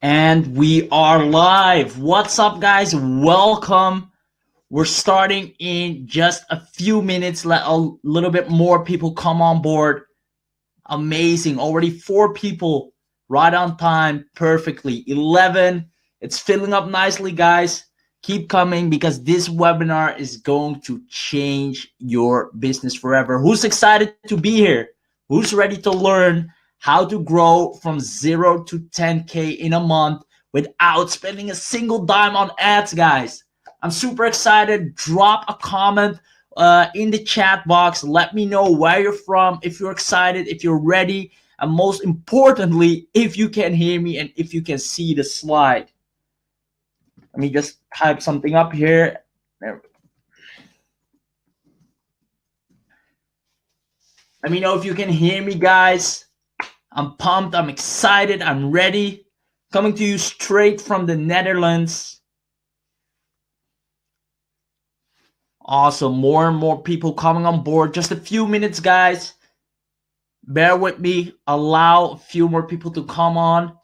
And we are live. What's up, guys? Welcome. We're starting in just a few minutes. Let a little bit more people come on board. Amazing. Already 4 people right on time. Perfectly. 11. It's filling up nicely, guys. Keep coming because this webinar is going to change your business forever. Who's excited to be here? Who's ready to learn how to grow from 0 to 10K in a month without spending a single dime on ads, guys? I'm super excited. Drop a comment in the chat box. Let me know where you're from, if you're excited, if you're ready, and most importantly, if you can hear me and if you can see the slide. Let me just type something up here. Let me know if you can hear me, guys. I'm pumped. I'm excited. I'm ready. Coming to you straight from the Netherlands. Awesome. More and more people coming on board. Just a few minutes, guys. Bear with me. Allow a few more people to come on.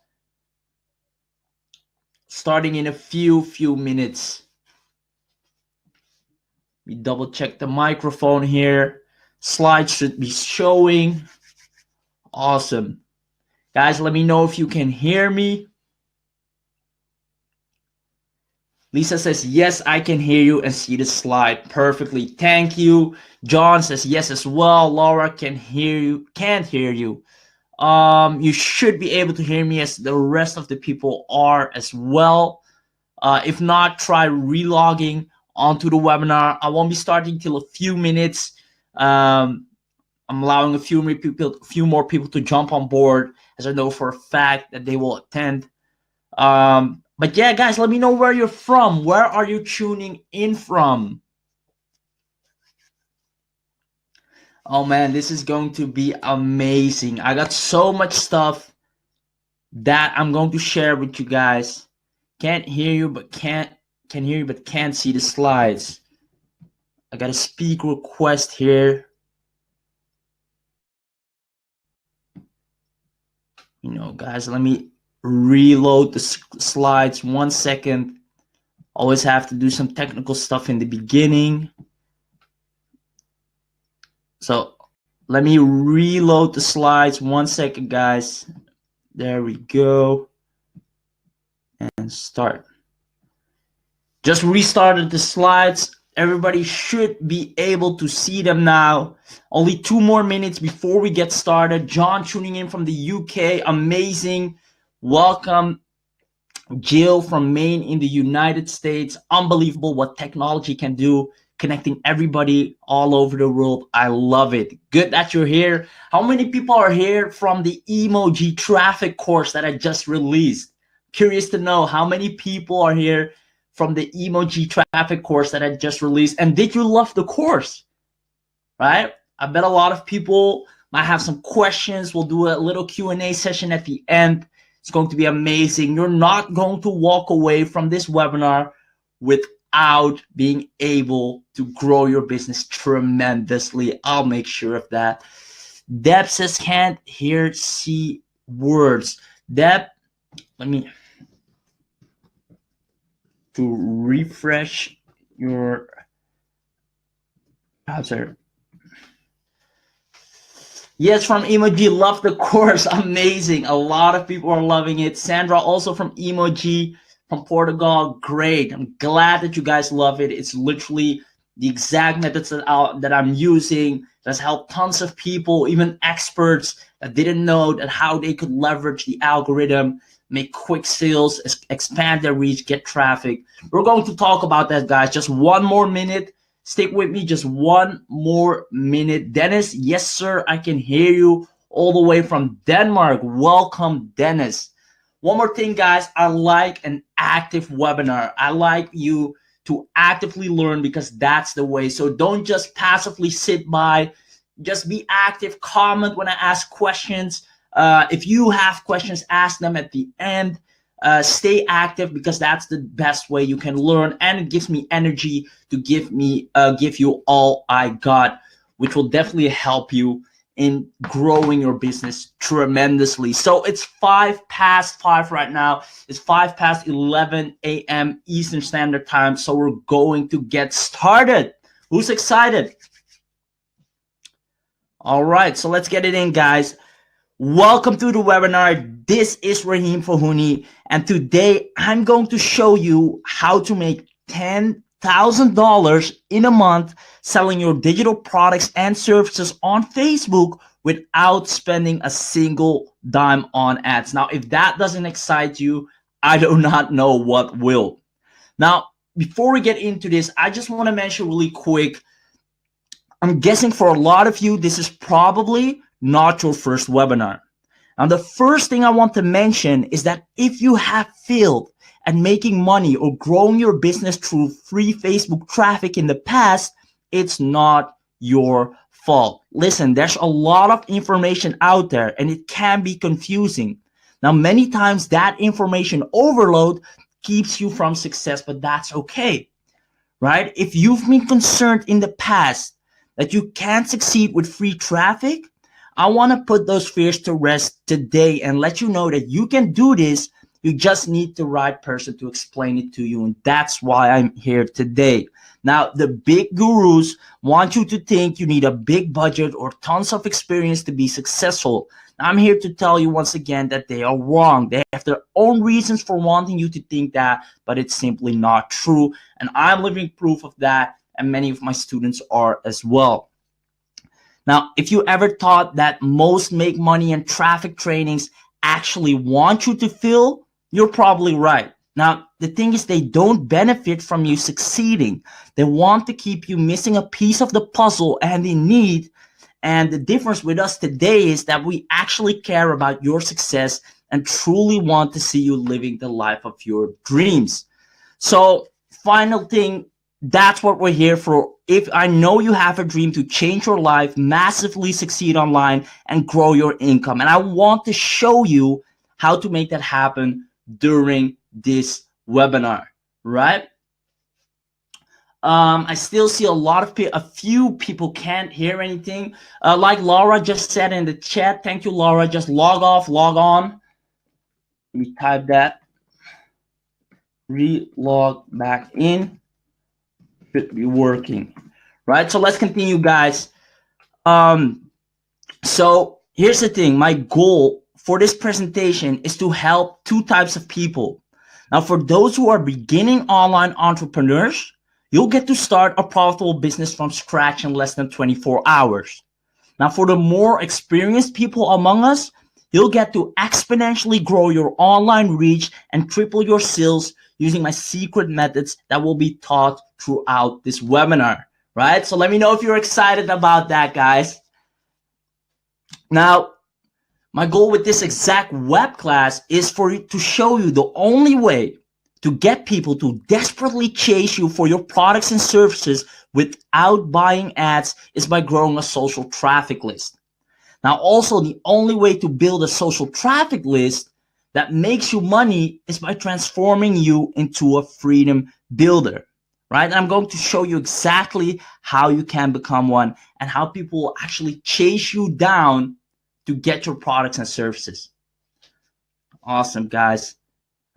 Starting in a few minutes. We double check the microphone here. Slides should be showing. Awesome. Guys, let me know if you can hear me. Lisa says, yes, I can hear you and see the slide perfectly. Thank you. John says, yes, as well. Laura can hear you, can't hear you. You should be able to hear me as the rest of the people are as well. If not, try relogging onto the webinar. I won't be starting till a few minutes. I'm allowing a few more people to jump on board, as I know for a fact that they will attend. But yeah, guys, let me know where you're from. Where are you tuning in from? Oh man, this is going to be amazing. I got so much stuff that I'm going to share with you guys. Can't hear you, but can hear you, but can't see the slides. I got a speak request here. You know, guys, let me reload the slides 1 second. Always have to do some technical stuff in the beginning. So let me reload the slides 1 second, guys. There we go. And start. Just restarted the slides. Everybody should be able to see them now. Only 2 more minutes before we get started. John tuning in from the UK. Amazing. Welcome. Jill from Maine in the United States. Unbelievable what technology can do, connecting everybody all over the world. I love it. Good that you're here. How many people are here from the emoji traffic course that I just released? Curious to know how many people are here from the emoji traffic course that I just released. And did you love the course? Right? I bet a lot of people might have some questions. We'll do a little Q&A session at the end. It's going to be amazing. You're not going to walk away from this webinar without being able to grow your business tremendously. I'll make sure of that. Deb says, can't hear, see words. Deb, let me to refresh your browser. Yes, from Emoji, love the course. Amazing. A lot of people are loving it. Sandra, also from Emoji, from Portugal. Great. I'm glad that you guys love it. It's literally the exact methods that I'm using. That's helped tons of people, even experts that didn't know that how they could leverage the algorithm, make quick sales, expand their reach, get traffic. We're going to talk about that, guys. Just 1 more minute. Stick with me, just 1 more minute. Dennis, yes, sir, I can hear you all the way from Denmark. Welcome, Dennis. One more thing, guys. I like an active webinar. I like you to actively learn because that's the way. So don't just passively sit by. Just be active. Comment when I ask questions. If you have questions, ask them at the end. Stay active because that's the best way you can learn, and it gives me energy to give you all I got, which will definitely help you in growing your business tremendously. So it's 5 past 5 right now. It's 5 past 11 a.m. Eastern Standard Time. So we're going to get started. Who's excited? All right, so let's get it in, guys. Welcome to the webinar. This is Rahim Fahuni, and today I'm going to show you how to make $10,000 in a month selling your digital products and services on Facebook without spending a single dime on ads. Now, if that doesn't excite you, I do not know what will. Now, before we get into this, I just want to mention really quick, I'm guessing for a lot of you, this is probably not your first webinar. Now, the first thing I want to mention is that if you have failed at making money or growing your business through free Facebook traffic in the past, it's not your fault. Listen, there's a lot of information out there and it can be confusing. Now, many times that information overload keeps you from success, but that's okay, right? If you've been concerned in the past that you can't succeed with free traffic, I want to put those fears to rest today and let you know that you can do this. You just need the right person to explain it to you. And that's why I'm here today. Now, the big gurus want you to think you need a big budget or tons of experience to be successful. I'm here to tell you once again that they are wrong. They have their own reasons for wanting you to think that, but it's simply not true. And I'm living proof of that. And many of my students are as well. Now, if you ever thought that most make money and traffic trainings actually want you to fail, you're probably right. Now, the thing is, they don't benefit from you succeeding. They want to keep you missing a piece of the puzzle and in need. And the difference with us today is that we actually care about your success and truly want to see you living the life of your dreams. So, final thing, that's what we're here for. If I know you have a dream to change your life, massively succeed online, and grow your income, and I want to show you how to make that happen during this webinar, right? I still see a few people can't hear anything. Like Laura just said in the chat, thank you, Laura. Just log off, log on. Let me type that. Re-log back in. Should be working, right? So let's continue, guys. So here's the thing. My goal for this presentation is to help two types of people. Now, for those who are beginning online entrepreneurs, you'll get to start a profitable business from scratch in less than 24 hours. Now, for the more experienced people among us, you'll get to exponentially grow your online reach and triple your sales using my secret methods that will be taught throughout this webinar, right? So let me know if you're excited about that, guys. Now, my goal with this exact web class is for it to show you the only way to get people to desperately chase you for your products and services without buying ads is by growing a social traffic list. Now, also, the only way to build a social traffic list that makes you money is by transforming you into a freedom builder, right? And I'm going to show you exactly how you can become one and how people will actually chase you down to get your products and services. Awesome, guys.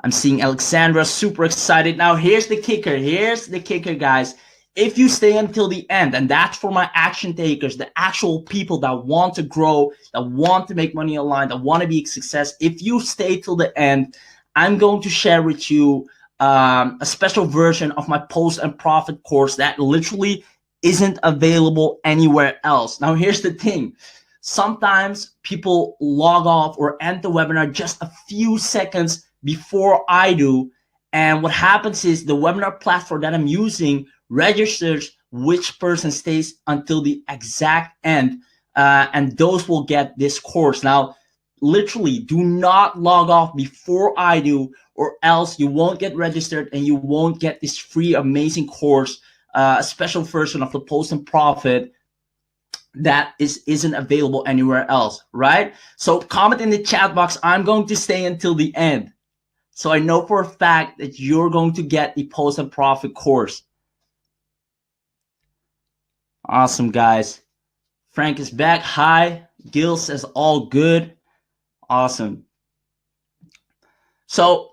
I'm seeing Alexandra super excited. Now, here's the kicker. Here's the kicker, guys. If you stay until the end, and that's for my action takers, the actual people that want to grow, that want to make money online, that want to be a success, if you stay till the end, I'm going to share with you a special version of my Post and Profit course that literally isn't available anywhere else. Now, here's the thing. Sometimes people log off or end the webinar just a few seconds before I do. And what happens is the webinar platform that I'm using registers which person stays until the exact end, and those will get this course. Now, literally, do not log off before I do, or else you won't get registered and you won't get this free, amazing course, a special version of the Post and Profit that isn't available anywhere else, right? So comment in the chat box, I'm going to stay until the end. So I know for a fact that you're going to get the Post and Profit course. Awesome, guys. Frank is back. Hi. Gil says all good. Awesome. So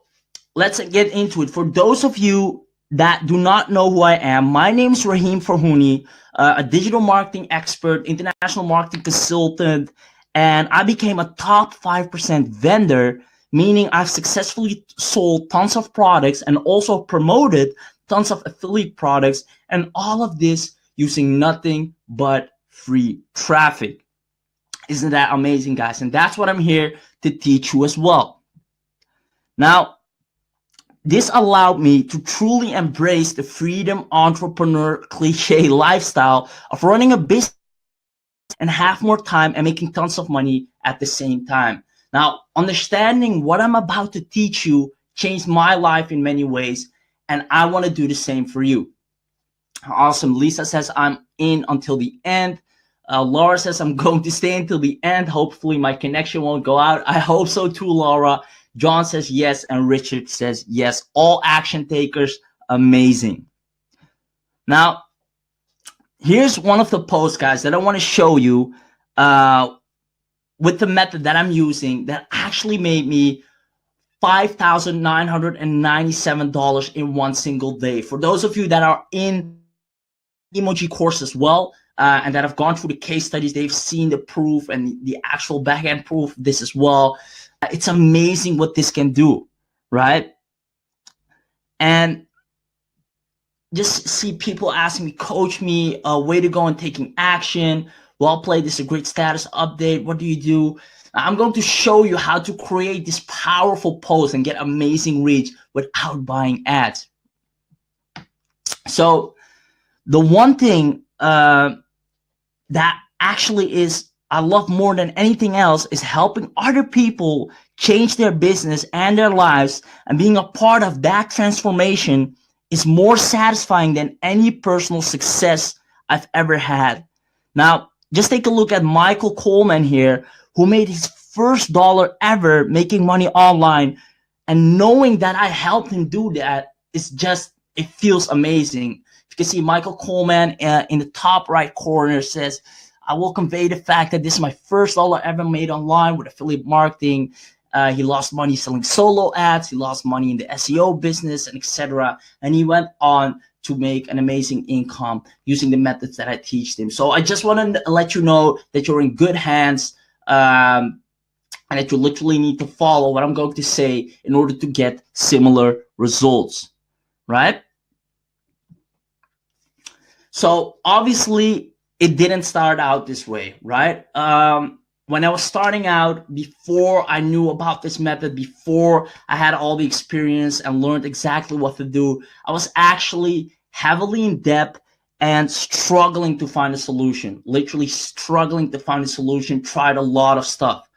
let's get into it. For those of you that do not know who I am, my name is Rahim Farhouni, a digital marketing expert, international marketing consultant, and I became a top 5% vendor, meaning I've successfully sold tons of products and also promoted tons of affiliate products, and all of this using nothing but free traffic. Isn't that amazing, guys? And that's what I'm here to teach you as well. Now, this allowed me to truly embrace the freedom entrepreneur cliche lifestyle of running a business and have more time and making tons of money at the same time. Now, understanding what I'm about to teach you changed my life in many ways, and I want to do the same for you. Awesome. Lisa says I'm in until the end. Laura says I'm going to stay until the end. Hopefully my connection won't go out. I hope so too, Laura. John says yes, and Richard says yes. All action takers, amazing. Now, here's one of the posts, guys, that I want to show you with the method that I'm using that actually made me $5,997 in one single day. For those of you that are in emoji course as well, and that have gone through the case studies, they've seen the proof and the actual backend proof of this as well. It's amazing what this can do, right? And just see people asking me, coach me, way to go and taking action. Well played, this is a great status update. What do you do? I'm going to show you how to create this powerful post and get amazing reach without buying ads. So the one thing that actually is I love more than anything else is helping other people change their business and their lives, and being a part of that transformation is more satisfying than any personal success I've ever had. Now, just take a look at Michael Coleman here, who made his first dollar ever making money online, and knowing that I helped him do that is just, it feels amazing. You can see Michael Coleman in the top right corner says, I will convey the fact that this is my first dollar ever made online with affiliate marketing. He lost money selling solo ads. He lost money in the SEO business, and etc. And he went on to make an amazing income using the methods that I teach him. So I just want to let you know that you're in good hands, and that you literally need to follow what I'm going to say in order to get similar results, right? So obviously, it didn't start out this way, right? When I was starting out, before I knew about this method, before I had all the experience and learned exactly what to do, I was actually heavily in debt and struggling to find a solution, literally struggling to find a solution, tried a lot of stuff.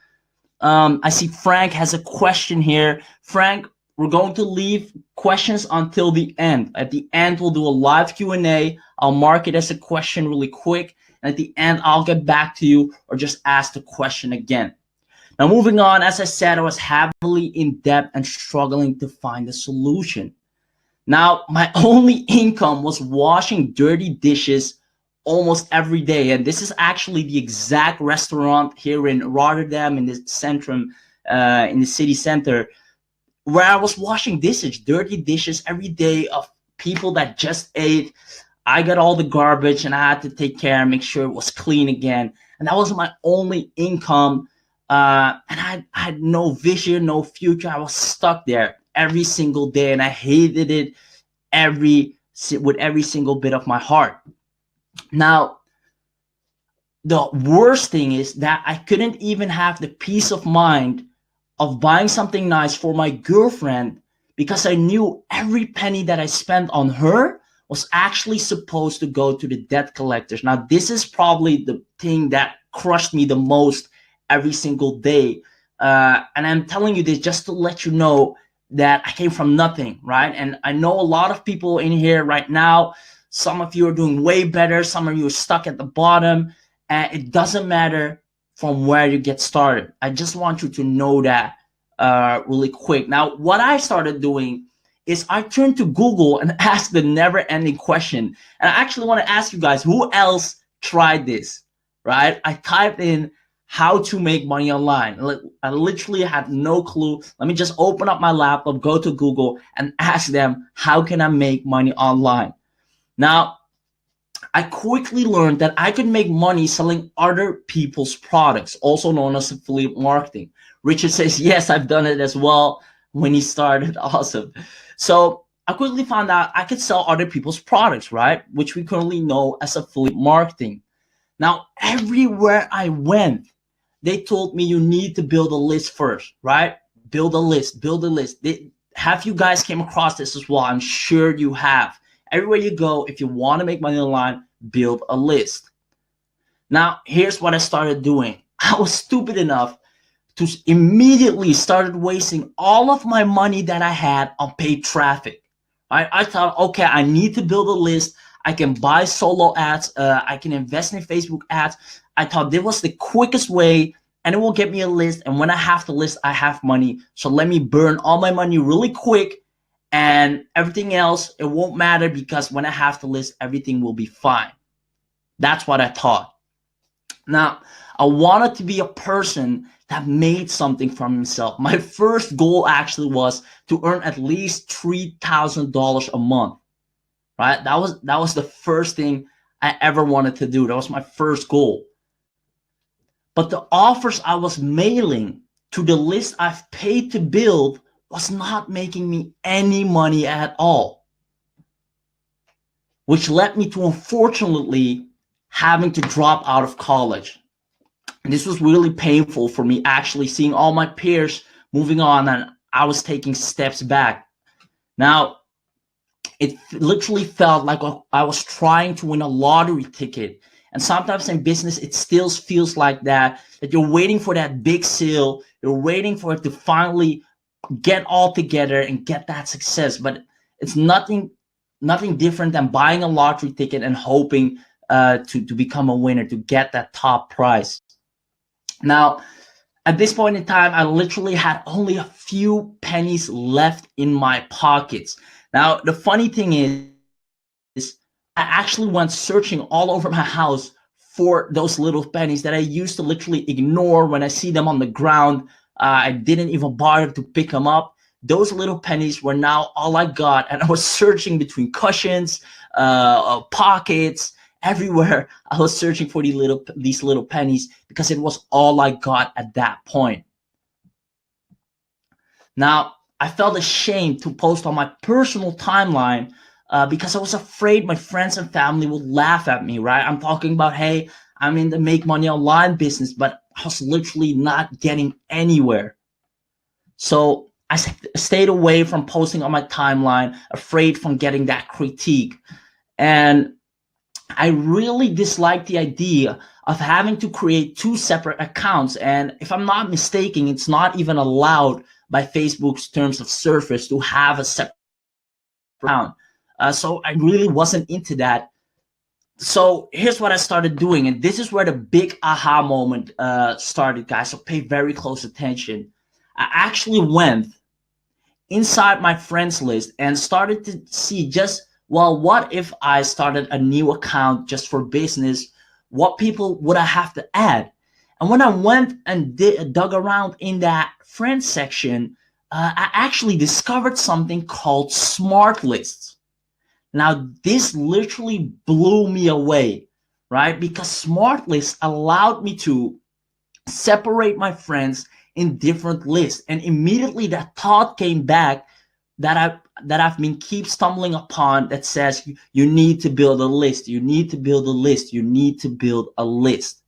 I see Frank has a question here. Frank, we're going to leave questions until the end. At the end, we'll do a live Q&A. I'll mark it as a question really quick. And at the end, I'll get back to you or just ask the question again. Now, moving on, as I said, I was heavily in debt and struggling to find a solution. Now, my only income was washing dirty dishes almost every day. And this is actually the exact restaurant here in Rotterdam, in the Centrum, in the city center, where I was washing dishes, dirty dishes every day of people that just ate. I got all the garbage and I had to take care and make sure it was clean again. And that was my only income. And I had no vision, no future. I was stuck there every single day, and I hated it with every single bit of my heart. Now, the worst thing is that I couldn't even have the peace of mind of buying something nice for my girlfriend, because I knew every penny that I spent on her was actually supposed to go to the debt collectors. Now, this is probably the thing that crushed me the most every single day. And I'm telling you this just to let you know that I came from nothing, right? And I know a lot of people in here right now, some of you are doing way better. Some of you are stuck at the bottom. And it doesn't matter from where you get started. I just want you to know that really quick. Now, what I started doing is I turned to Google and asked the never-ending question. And I actually want to ask you guys, who else tried this? right? I typed in how to make money online. I literally had no clue. Let me just open up my laptop, go to Google, and ask them, how can I make money online? Now, I quickly learned that I could make money selling other people's products, also known as affiliate marketing. Richard says, yes, I've done it as well when he started. Awesome. So I quickly found out I could sell other people's products, right? Which we currently know as affiliate marketing. Now, everywhere I went, they told me you need to build a list first, right? Build a list, build a list. Have you guys came across this as well? I'm sure you have. Everywhere you go, if you want to make money online, build a list. Now, here's what I started doing. I was stupid enough to immediately started wasting all of my money that I had on paid traffic. I thought, okay, I need to build a list. I can buy solo ads. I can invest in Facebook ads. I thought this was the quickest way, and it will get me a list. And when I have the list, I have money. So let me burn all my money really quick, and everything else, it won't matter, because when I have the list, everything will be fine. That's what I thought. Now, I wanted to be a person that made something from himself. My first goal actually was to earn at least $3,000 a month, right? That was the first thing I ever wanted to do. That was my first goal. But the offers I was mailing to the list I've paid to build was not making me any money at all, which led me to, unfortunately, having to drop out of college. And this was really painful for me, actually seeing all my peers moving on and I was taking steps back. Now, it literally felt like I was trying to win a lottery ticket. And sometimes in business, it still feels like that you're waiting for that big sale. You're waiting for it to finally get all together and get that success. But it's nothing different than buying a lottery ticket and hoping to become a winner, to get that top prize. Now, at this point in time, I literally had only a few pennies left in my pockets. Now, the funny thing is I actually went searching all over my house for those little pennies that I used to literally ignore when I see them on the ground. I didn't even bother to pick them up. Those little pennies were now all I got, and I was searching between cushions, pockets, everywhere. I was searching for these little pennies because it was all I got at that point. Now, I felt ashamed to post on my personal timeline because I was afraid my friends and family would laugh at me, right? I'm talking about, hey, I'm in the make money online business, but I was literally not getting anywhere. So I stayed away from posting on my timeline, afraid from getting that critique. And I really disliked the idea of having to create two separate accounts. And if I'm not mistaken, it's not even allowed by Facebook's terms of service to have a separate account. So I really wasn't into that. So here's what I started doing. And this is where the big aha moment started, guys. So pay very close attention. I actually went inside my friends list and started to see just, well, what if I started a new account just for business? What people would I have to add? And when I went and dug around in that friends section, I actually discovered something called smart lists. Now, this literally blew me away, right? Because smart lists allowed me to separate my friends in different lists. And immediately that thought came back that I've been keep stumbling upon, that says you need to build a list. You need to build a list. You need to build a list.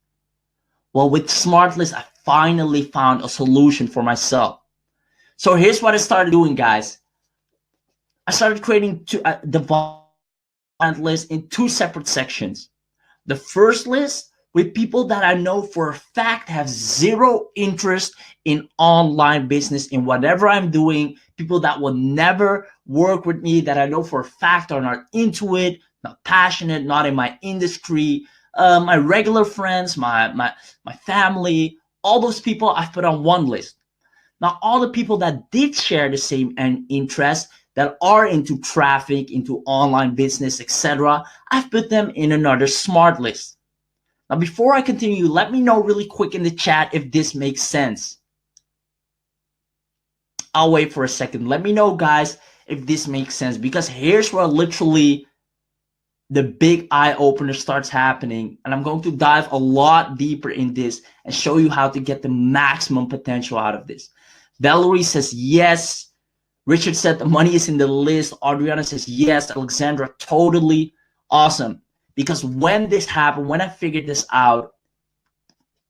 Well, with smart lists, I finally found a solution for myself. So here's what I started doing, guys. I started creating the list in two separate sections. The first list with people that I know for a fact have zero interest in online business, in whatever I'm doing, people that will never work with me, that I know for a fact are not into it, not passionate, not in my industry, my regular friends, my family, all those people I've put on one list. Now, all the people that did share the same interest, that are into traffic, into online business, etc., I've put them in another smart list. Now, before I continue, let me know really quick in the chat if this makes sense. I'll wait for a second. Let me know, guys, if this makes sense, because here's where literally the big eye opener starts happening. And I'm going to dive a lot deeper in this and show you how to get the maximum potential out of this. Valerie says yes. Richard said the money is in the list. Adriana says yes. Alexandra, totally awesome. Because when this happened, when I figured this out,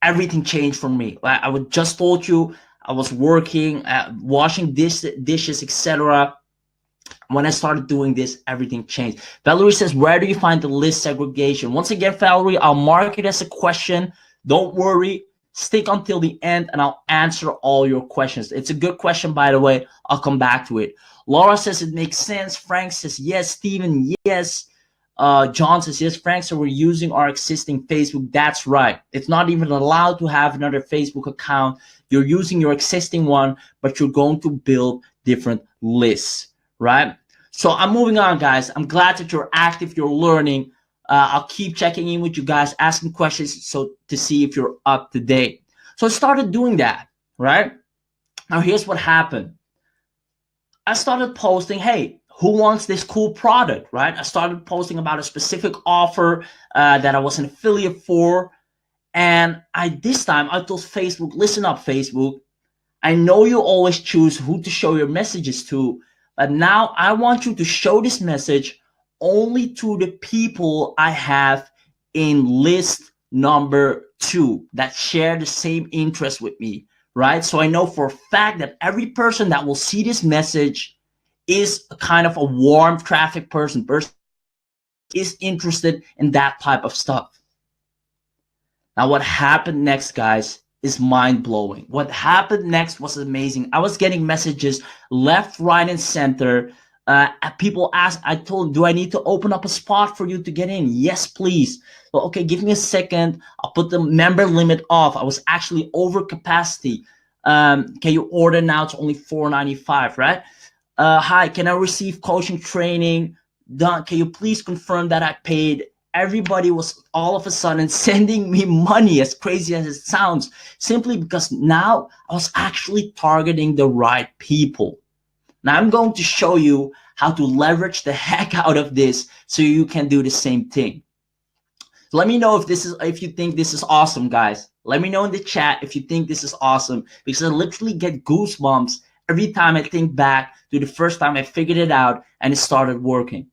everything changed for me. I would just told you, I was working, washing dishes, etc. When I started doing this, everything changed. Valerie says, where do you find the list segregation? Once again, Valerie, I'll mark it as a question. Don't worry. Stick until the end and I'll answer all your questions. It's a good question, by the way. I'll come back to it. Laura says it makes sense. Frank says yes. Steven, yes. John says yes. Frank, so we're using our existing Facebook. That's right. It's not even allowed to have another Facebook account. You're using your existing one, but you're going to build different lists, right? So I'm moving on, guys. I'm glad that you're active, you're learning. I'll keep checking in with you guys, asking questions so to see if you're up to date. So I started doing that, right? Now here's what happened. I started posting, hey, who wants this cool product, right? I started posting about a specific offer that I was an affiliate for. And this time I told Facebook, listen up, Facebook. I know you always choose who to show your messages to, but now I want you to show this message only to the people I have in list number 2 that share the same interest with me, right? So I know for a fact that every person that will see this message is a kind of a warm traffic person is interested in that type of stuff. Now, what happened next, guys, is mind-blowing. What happened next was amazing. I was getting messages left, right, and center. People asked, I told them, do I need to open up a spot for you to get in? Yes, please. Well, okay, give me a second. I'll put the member limit off. I was actually over capacity. Can you order now? It's only $4.95, right? Hi, can I receive coaching training? Done. Can you please confirm that I paid? Everybody was all of a sudden sending me money, as crazy as it sounds, simply because now I was actually targeting the right people. Now I'm going to show you how to leverage the heck out of this so you can do the same thing. So let me know if you think this is awesome, guys. Let me know in the chat if you think this is awesome, because I literally get goosebumps every time I think back to the first time I figured it out and it started working.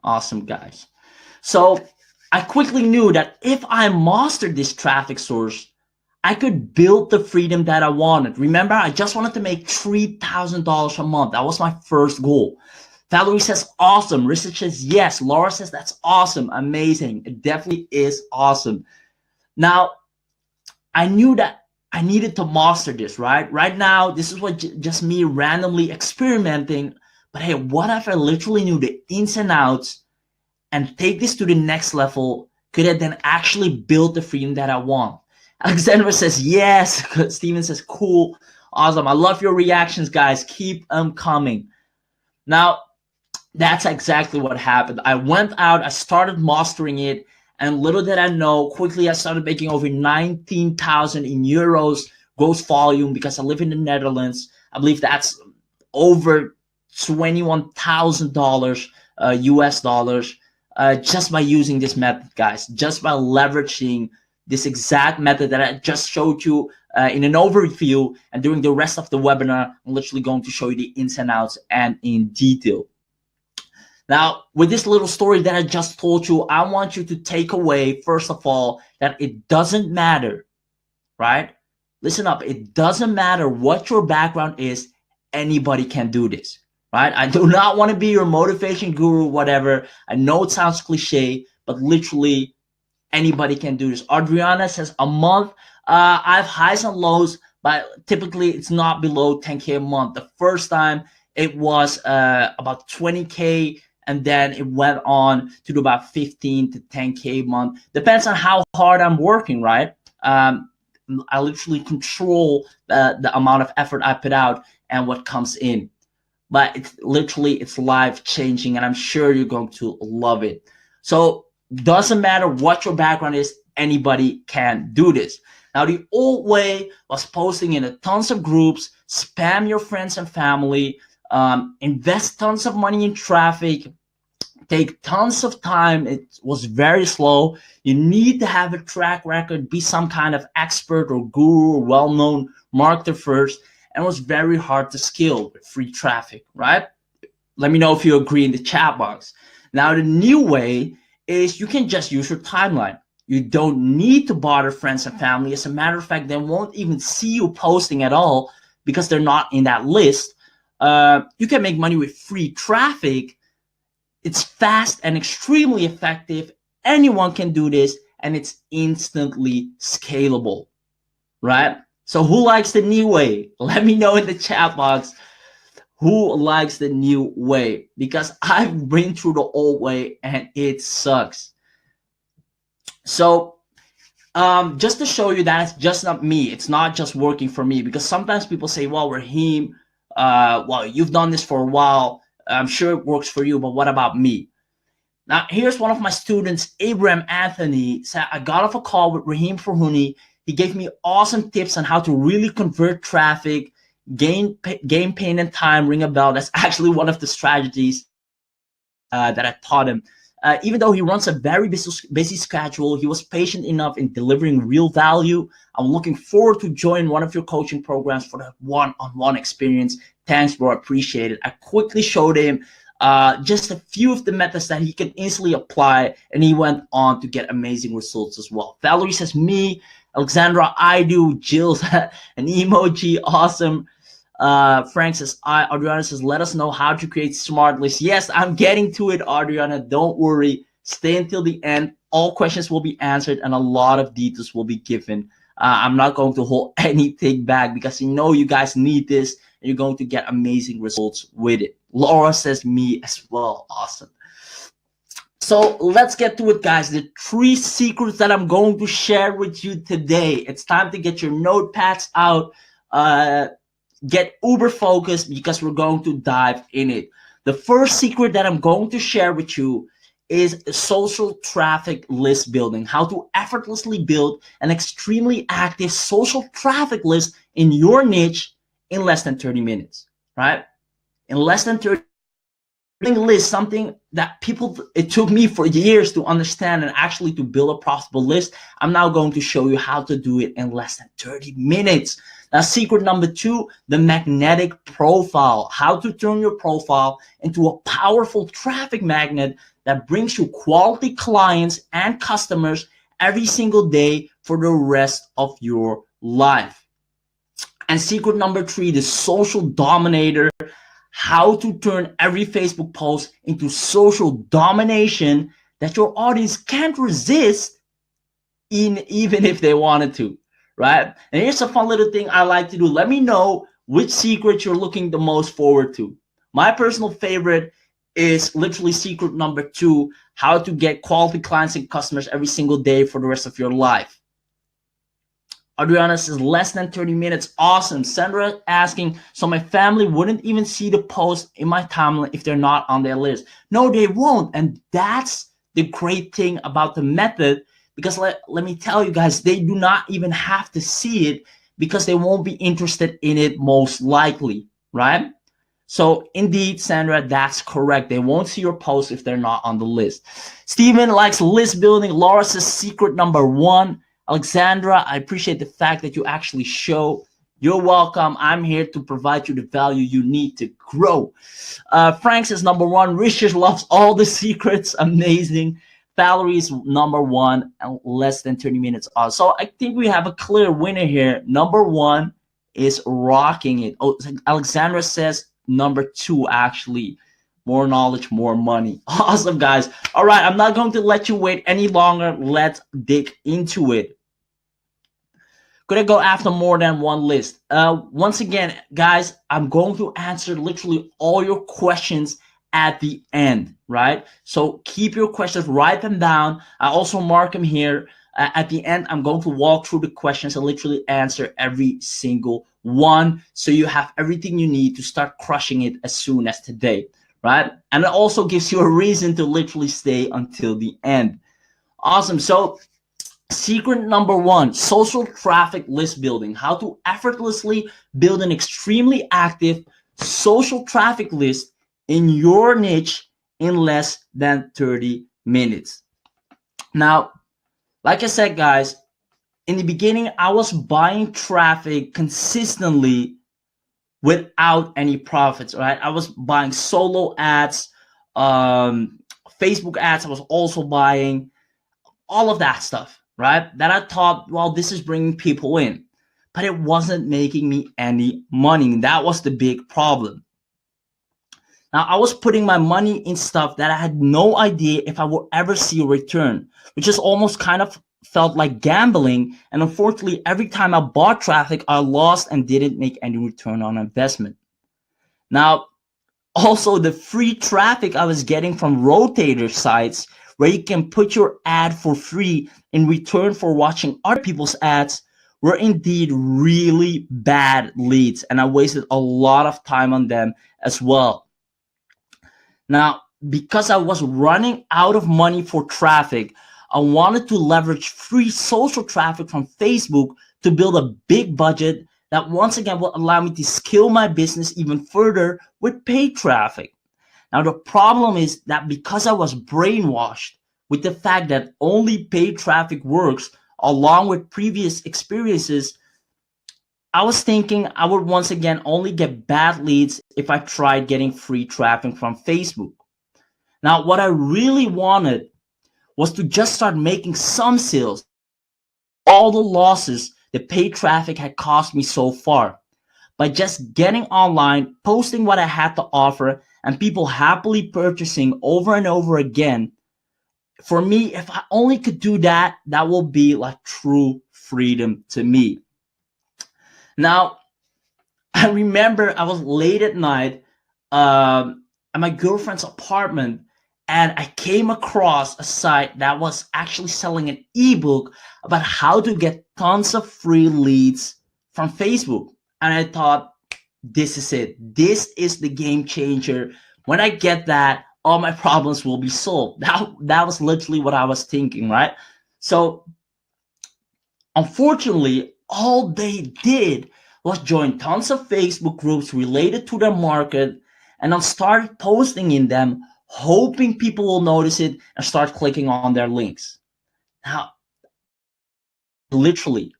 Awesome, guys. So I quickly knew that if I mastered this traffic source, I could build the freedom that I wanted. Remember, I just wanted to make $3,000 a month. That was my first goal. Valerie says, awesome. Rissa says, yes. Laura says, that's awesome. Amazing. It definitely is awesome. Now, I knew that I needed to master this, right? Right now, this is what just me randomly experimenting. But hey, what if I literally knew the ins and outs and take this to the next level? Could I then actually build the freedom that I want? Alexandra says, yes. Steven says, cool. Awesome. I love your reactions, guys. Keep them coming. Now, that's exactly what happened. I went out, I started mastering it, and little did I know, quickly I started making over 19,000 in euros gross volume because I live in the Netherlands. I believe that's over $21,000 US dollars just by using this method, guys, just by leveraging this exact method that I just showed you in an overview. And during the rest of the webinar, I'm literally going to show you the ins and outs and in detail. Now, with this little story that I just told you, I want you to take away, first of all, that it doesn't matter, right? Listen up. It doesn't matter what your background is. Anybody can do this. Right? I do not want to be your motivation guru, whatever. I know it sounds cliche, but literally anybody can do this. Adriana says a month. I have highs and lows, but typically it's not below 10K a month. The first time it was about 20K, and then it went on to do about 15 to 10K a month. Depends on how hard I'm working, right? I literally control the amount of effort I put out and what comes in. But it's life changing, and I'm sure you're going to love it. So Doesn't matter what your background is, anybody can do this. Now, the old way was posting in a tons of groups, spam your friends and family, invest tons of money in traffic, take tons of time. It was very slow. You need to have a track record, be some kind of expert or guru or well-known marketer first, and it was very hard to scale with free traffic, right? Let me know if you agree in the chat box. Now, the new way is you can just use your timeline. You don't need to bother friends and family. As a matter of fact, they won't even see you posting at all because they're not in that list. You can make money with free traffic. It's fast and extremely effective. Anyone can do this, and it's instantly scalable, right? So who likes the new way? Let me know in the chat box who likes the new way, because I've been through the old way and it sucks. So just to show you that it's just not me, it's not just working for me, because sometimes people say, well, Raheem, well, you've done this for a while, I'm sure it works for you, but what about me? Now, here's one of my students, Abraham Anthony, said, I got off a call with Raheem Farhouni. He gave me awesome tips on how to really convert traffic, gain pain and time. Ring a bell. That's actually one of the strategies that I taught him. Even though he runs a very busy schedule, he was patient enough in delivering real value. I'm looking forward to join one of your coaching programs for the one-on-one experience. Thanks, bro. I appreciate it. I quickly showed him just a few of the methods that he can easily apply, and he went on to get amazing results as well. Valerie says, me. Alexandra, I do. Jill's an emoji. Awesome. Frank says, Adriana says, let us know how to create smart lists. Yes, I'm getting to it, Adriana. Don't worry. Stay until the end. All questions will be answered and a lot of details will be given. I'm not going to hold anything back because you guys need this and you're going to get amazing results with it. Laura says, me as well. Awesome. So let's get to it, guys. The 3 secrets that I'm going to share with you today. It's time to get your notepads out. Get uber focused because we're going to dive in it. The first secret that I'm going to share with you is social traffic list building. How to effortlessly build an extremely active social traffic list in your niche in less than 30 minutes, right? In less than 30 list, something that it took me for years to understand and actually to build a profitable list. I'm now going to show you how to do it in less than 30 minutes. Now, secret number 2, the magnetic profile. How to turn your profile into a powerful traffic magnet that brings you quality clients and customers every single day for the rest of your life. And secret number 3, the social dominator. How to turn every Facebook post into social domination that your audience can't resist even if they wanted to, right? And here's a fun little thing I like to do. Let me know which secret you're looking the most forward to. My personal favorite is literally secret number 2, how to get quality clients and customers every single day for the rest of your life. Adriana says, less than 30 minutes. Awesome. Sandra asking, so my family wouldn't even see the post in my timeline if they're not on their list. No, they won't. And that's the great thing about the method, because let me tell you guys, they do not even have to see it because they won't be interested in it most likely, right? So indeed, Sandra, that's correct. They won't see your post if they're not on the list. Steven likes list building. Laura says secret number 1. Alexandra, I appreciate the fact that you actually show. You're welcome. I'm here to provide you the value you need to grow. Frank says number 1. Richard loves all the secrets. Amazing. Valerie is number 1 and less than 30 minutes on. So I think we have a clear winner here. Number 1 is rocking it. Oh, Alexandra says number 2, actually. More knowledge, more money. Awesome, guys. All right, I'm not going to let you wait any longer. Let's dig into it. Gonna go after more than one list. Once again, guys, I'm going to answer literally all your questions at the end, right? So keep your questions, write them down. I also mark them here. At the end, I'm going to walk through the questions and literally answer every single one, so you have everything you need to start crushing it as soon as today, right? And it also gives you a reason to literally stay until the end. Awesome. So secret number one, social traffic list building. How to effortlessly build an extremely active social traffic list in your niche in less than 30 minutes. Now, like I said, guys, in the beginning, I was buying traffic consistently without any profits, right? I was buying solo ads, Facebook ads. I was also buying all of that stuff, right? That I thought, well, this is bringing people in, but it wasn't making me any money. That was the big problem. Now, I was putting my money in stuff that I had no idea if I would ever see a return, which is almost kind of felt like gambling. And unfortunately, every time I bought traffic, I lost and didn't make any return on investment. Now, also the free traffic I was getting from rotator sites where you can put your ad for free in return for watching other people's ads were indeed really bad leads. And I wasted a lot of time on them as well. Now, because I was running out of money for traffic, I wanted to leverage free social traffic from Facebook to build a big budget that once again will allow me to scale my business even further with paid traffic. Now, the problem is that because I was brainwashed with the fact that only paid traffic works, along with previous experiences, I was thinking I would once again only get bad leads if I tried getting free traffic from Facebook. Now, what I really wanted was to just start making some sales, all the losses the paid traffic had cost me so far, by just getting online, posting what I had to offer, and people happily purchasing over and over again. For me, if I only could do that, that will be like true freedom to me. Now, I remember I was late at night at my girlfriend's apartment, and I came across a site that was actually selling an ebook about how to get tons of free leads from Facebook. And I thought, this is it. This is the game changer. When I get that, all my problems will be solved. That was literally what I was thinking, right? So, unfortunately, all they did was join tons of Facebook groups related to their market and then started posting in them, hoping people will notice it and start clicking on their links. Now, literally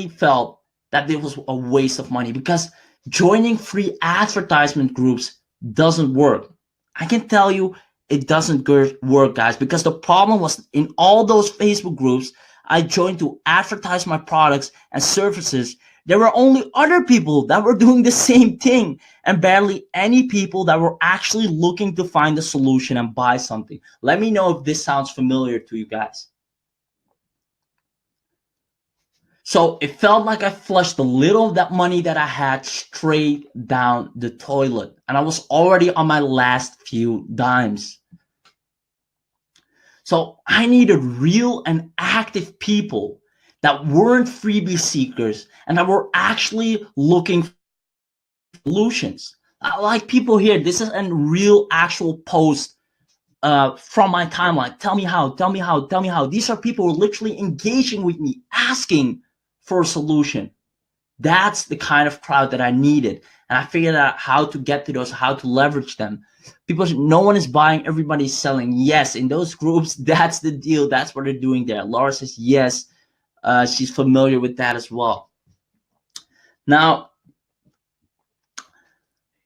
felt that it was a waste of money because joining free advertisement groups doesn't work. I can tell you it doesn't work, guys, because the problem was in all those Facebook groups I joined to advertise my products and services, there were only other people that were doing the same thing and barely any people that were actually looking to find a solution and buy something. Let me know if this sounds familiar to you guys. So it felt like I flushed a little of that money that I had straight down the toilet. And I was already on my last few dimes. So I needed real and active people that weren't freebie seekers and that were actually looking for solutions. Like people here, this is a real actual post from my timeline. Tell me how, tell me how, tell me how. These are people who are literally engaging with me, asking for a solution. That's the kind of crowd that I needed. And I figured out how to get to those, how to leverage them. Because no one is buying, everybody's selling. Yes, in those groups, that's the deal. That's what they're doing there. Laura says yes. She's familiar with that as well. Now,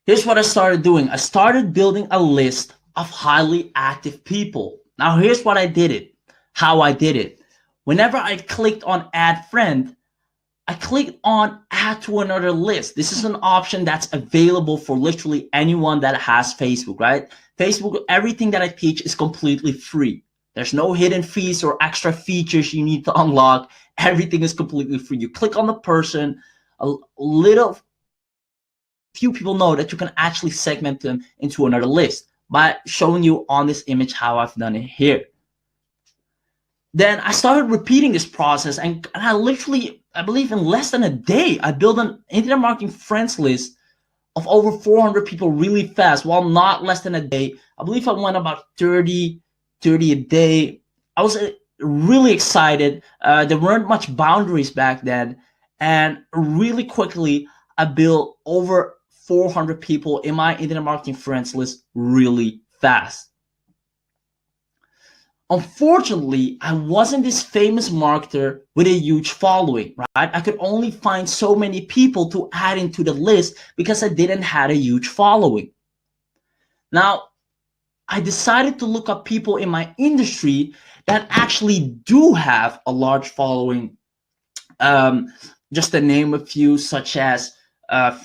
here's what I started doing. I started building a list of highly active people. Now, here's what I did it, how I did it. Whenever I clicked on add friend, I clicked on add to another list. This is an option that's available for literally anyone that has Facebook, right? Facebook, everything that I teach is completely free. There's no hidden fees or extra features you need to unlock. Everything is completely free. You click on the person, a little few people know that you can actually segment them into another list by showing you on this image how I've done it here. Then I started repeating this process, and I literally, I believe in less than a day, I built an internet marketing friends list of over 400 people really fast. Well, not less than a day. I believe I went about 30 a day. I was really excited. There weren't much boundaries back then, and really quickly I built over 400 people in my internet marketing friends list really fast. Unfortunately, I wasn't this famous marketer with a huge following, right? I could only find so many people to add into the list because I didn't have a huge following. Now, I decided to look up people in my industry that actually do have a large following. Just to name a few, such as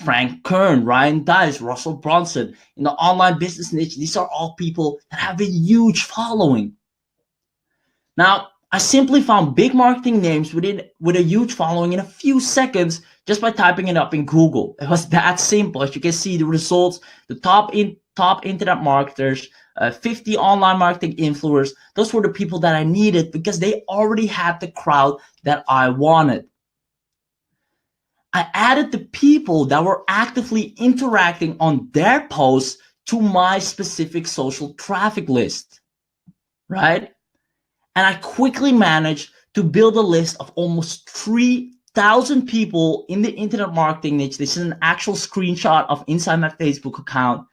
Frank Kern, Ryan Dice, Russell Brunson. In the online business niche, these are all people that have a huge following. Now, I simply found big marketing names with a huge following in a few seconds just by typing it up in Google. It was that simple. As you can see, the results, the top internet marketers, 50 online marketing influencers, those were the people that I needed because they already had the crowd that I wanted. I added the people that were actively interacting on their posts to my specific social traffic list, right? And I quickly managed to build a list of almost 3,000 people in the internet marketing niche. This is an actual screenshot of inside my Facebook account.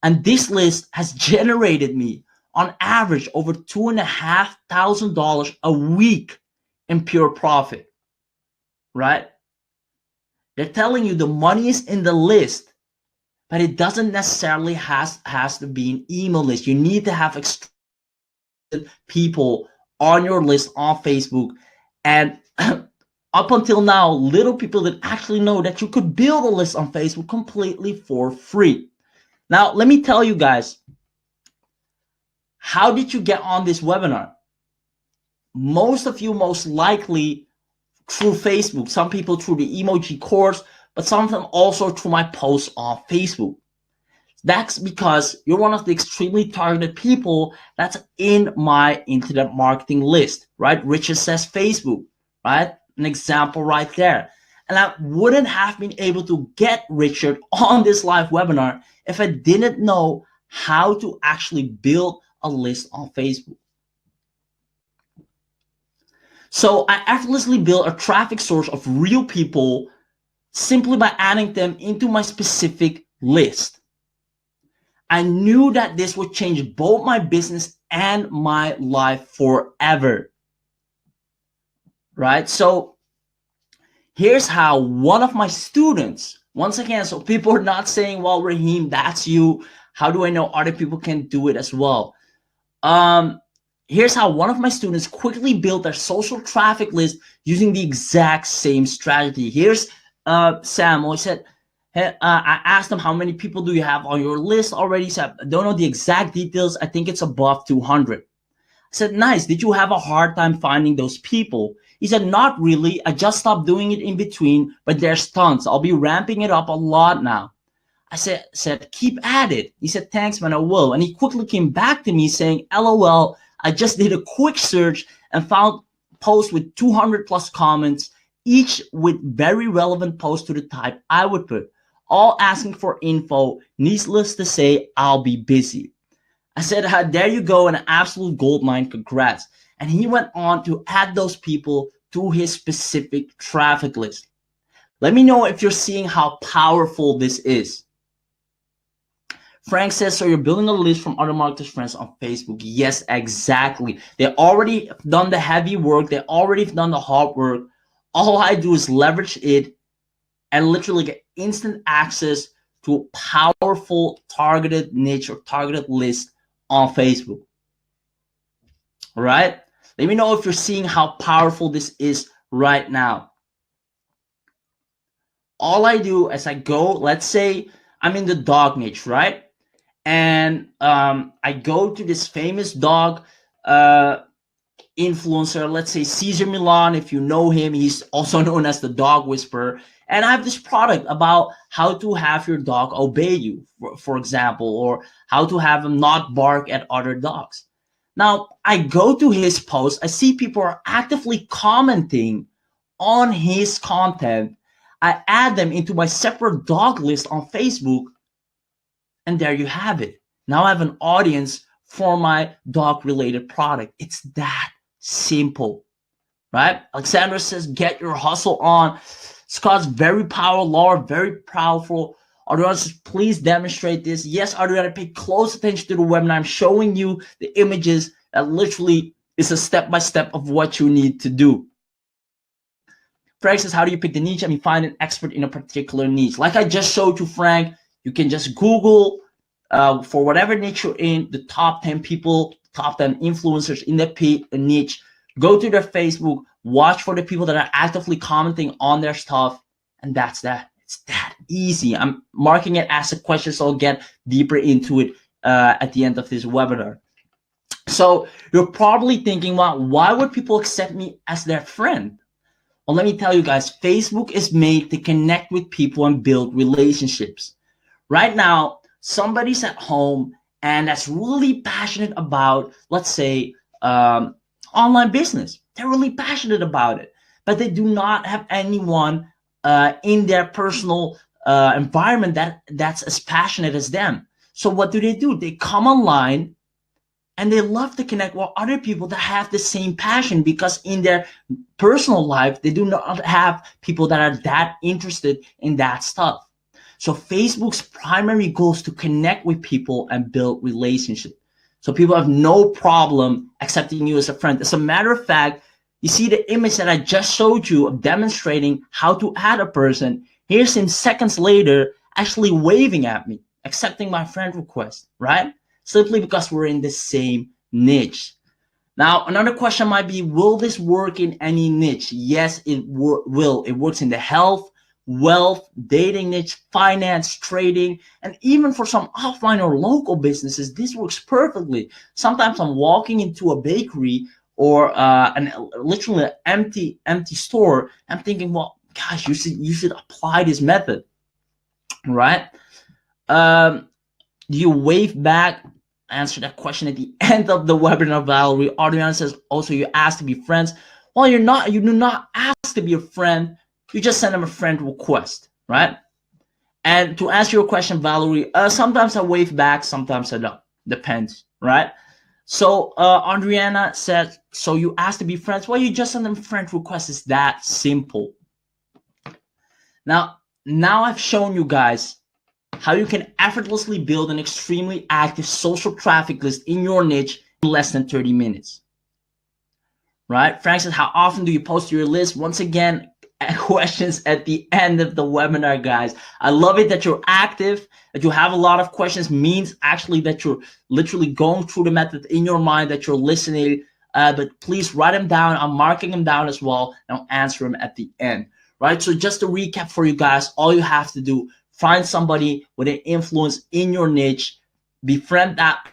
And this list has generated me, on average, over $2,500 a week in pure profit, right? They're telling you the money is in the list, but it doesn't necessarily has to be an email list. You need to have people on your list on Facebook. And up until now, little people didn't actually know that you could build a list on Facebook completely for free. Now, let me tell you guys, how did you get on this webinar? Most of you most likely through Facebook, some people through the emoji course, but some of them also through my posts on Facebook. That's because you're one of the extremely targeted people that's in my internet marketing list, right? Richard says Facebook, right? An example right there. And I wouldn't have been able to get Richard on this live webinar if I didn't know how to actually build a list on Facebook. So I effortlessly built a traffic source of real people simply by adding them into my specific list. I knew that this would change both my business and my life forever, right? So here's how one of my students, once again, so people are not saying, well, Raheem, that's you. How do I know other people can do it as well? Here's how one of my students quickly built their social traffic list using the exact same strategy. Here's Sam. He said, hey, I asked him, how many people do you have on your list already? He said, I don't know the exact details. I think it's above 200. I said, nice. Did you have a hard time finding those people? He said, not really. I just stopped doing it in between, but there's tons. I'll be ramping it up a lot now. I said, keep at it. He said, thanks, man, I will. And he quickly came back to me saying, LOL, I just did a quick search and found posts with 200 plus comments, each with very relevant posts to the type I would put, all asking for info. Needless to say, I'll be busy. I said, there you go, an absolute goldmine, congrats. And he went on to add those people to his specific traffic list. Let me know if you're seeing how powerful this is. Frank says, so you're building a list from other marketers' friends on Facebook. Yes, exactly. They already done the heavy work. They already done the hard work. All I do is leverage it and literally get instant access to a powerful targeted niche or targeted list on Facebook. All right? Let me know if you're seeing how powerful this is right now. All I do as I go, let's say I'm in the dog niche, right? And I go to this famous dog influencer, let's say Cesar Millan. If you know him, he's also known as the dog whisperer. And I have this product about how to have your dog obey you, for example, or how to have him not bark at other dogs. Now, I go to his post. I see people are actively commenting on his content. I add them into my separate dog list on Facebook. And there you have it. Now I have an audience for my dog-related product. It's that simple, right? Alexandra says, get your hustle on. Scott's very powerful. Laura, very powerful. Adriana says, please demonstrate this. Yes, Adriana, pay close attention to the webinar. I'm showing you the images that literally is a step-by-step of what you need to do. Frank says, how do you pick the niche? I mean, find an expert in a particular niche. Like I just showed you, Frank, you can just Google for whatever niche you're in, the top 10 people, top 10 influencers in the niche. Go to their Facebook, watch for the people that are actively commenting on their stuff, and that's that. It's that easy. I'm marking it as a question, so I'll get deeper into it at the end of this webinar. So you're probably thinking, well, why would people accept me as their friend? Well, let me tell you guys, Facebook is made to connect with people and build relationships. Right now, somebody's at home and that's really passionate about, let's say, online business. They're really passionate about it, but they do not have anyone in their personal environment that's as passionate as them. So what do? They come online and they love to connect with other people that have the same passion, because in their personal life, they do not have people that are that interested in that stuff. So Facebook's primary goal is to connect with people and build relationships. So people have no problem accepting you as a friend. As a matter of fact, you see the image that I just showed you of demonstrating how to add a person. Here's him seconds later actually waving at me, accepting my friend request, right? Simply because we're in the same niche. Now, another question might be, will this work in any niche? Yes, it will. It works in the health, wealth, dating niche, finance, trading, and even for some offline or local businesses, this works perfectly. Sometimes I'm walking into a bakery or literally an empty store. I'm thinking, well, gosh, you should apply this method, right? Do you wave back? Answer that question at the end of the webinar, Valerie. Adriana says, also, you asked to be friends. Well, you do not ask to be a friend. You just send them a friend request, right? And to answer your question, Valerie, sometimes I wave back, sometimes I don't. Depends, right? So Adriana said, so you asked to be friends. Well, you just send them a friend request. It's that simple. Now I've shown you guys how you can effortlessly build an extremely active social traffic list in your niche in less than 30 minutes. Right? Frank says, how often do you post your list? Once again, questions at the end of the webinar, guys. I love it that you're active, that you have a lot of questions, means actually that you're literally going through the method in your mind, that you're listening. But please write them down. I'm marking them down as well, and I'll answer them at the end. Right? So just to recap for you guys, all you have to do, find somebody with an influence in your niche, befriend that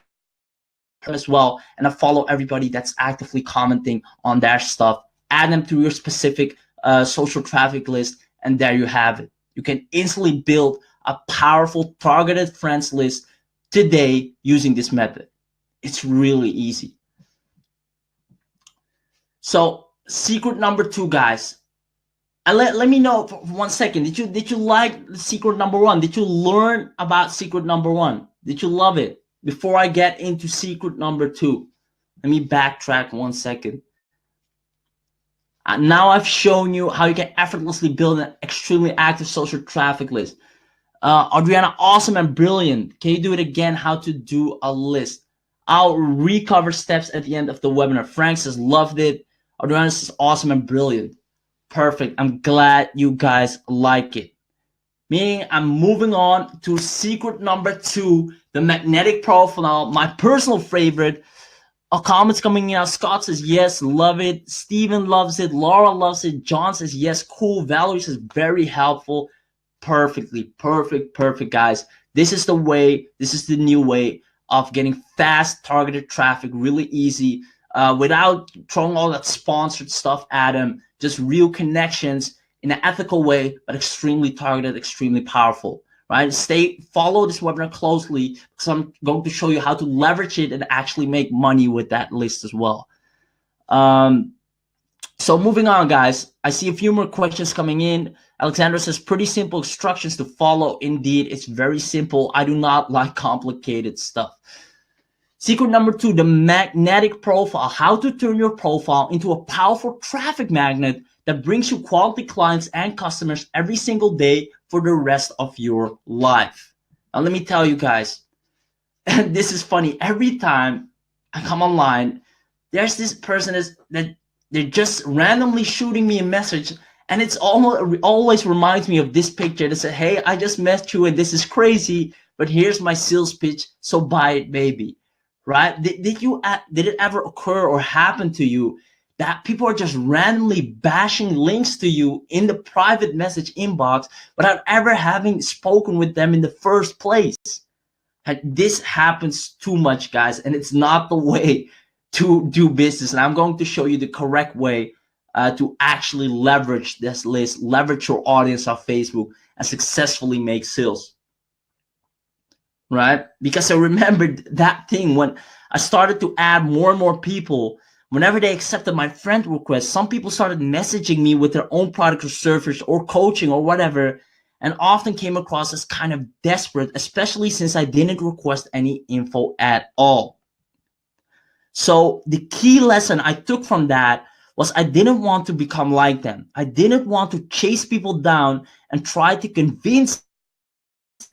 as well, and follow everybody that's actively commenting on their stuff. Add them to your specific social traffic list, and there you have it. You can instantly build a powerful targeted friends list today using this method. It's really easy. So secret number 2, guys. And let me know for 1 second. Did you like secret number 1? Did you learn about secret number 1? Did you love it? Before I get into secret number 2, let me backtrack 1 second. Now I've shown you how you can effortlessly build an extremely active social traffic list. Adriana, awesome and brilliant. Can you do it again? How to do a list? I'll recover steps at the end of the webinar. Frank says, loved it. Adriana says, awesome and brilliant. Perfect. I'm glad you guys like it. Meaning I'm moving on to secret number 2, the magnetic profile, my personal favorite. Comments coming in. Scott says, yes, love it. Steven loves it. Laura loves it. John says, yes, cool. Valerie says, very helpful. Perfect, guys. This is the way, this is the new way of getting fast targeted traffic, really easy, without throwing all that sponsored stuff at them. Just real connections in an ethical way, but extremely targeted, extremely powerful, right? Follow this webinar closely, because I'm going to show you how to leverage it and actually make money with that list as well. So moving on, guys, I see a few more questions coming in. Alexandra says, pretty simple instructions to follow. Indeed, it's very simple. I do not like complicated stuff. Secret number 2, the magnetic profile. How to turn your profile into a powerful traffic magnet that brings you quality clients and customers every single day for the rest of your life. Now, let me tell you guys, and this is funny. Every time I come online, there's this person that they're just randomly shooting me a message, and it's always reminds me of this picture that said, "Hey, I just met you, and this is crazy, but here's my sales pitch, so buy it, baby." Right? Did it ever occur or happen to you that people are just randomly bashing links to you in the private message inbox without ever having spoken with them in the first place? This happens too much, guys, and it's not the way to do business. And I'm going to show you the correct way to actually leverage this list, leverage your audience on Facebook, and successfully make sales. Right? Because I remembered that thing when I started to add more and more people. Whenever they accepted my friend request, some people started messaging me with their own product or service or coaching or whatever, and often came across as kind of desperate, especially since I didn't request any info at all. So the key lesson I took from that was I didn't want to become like them. I didn't want to chase people down and try to convince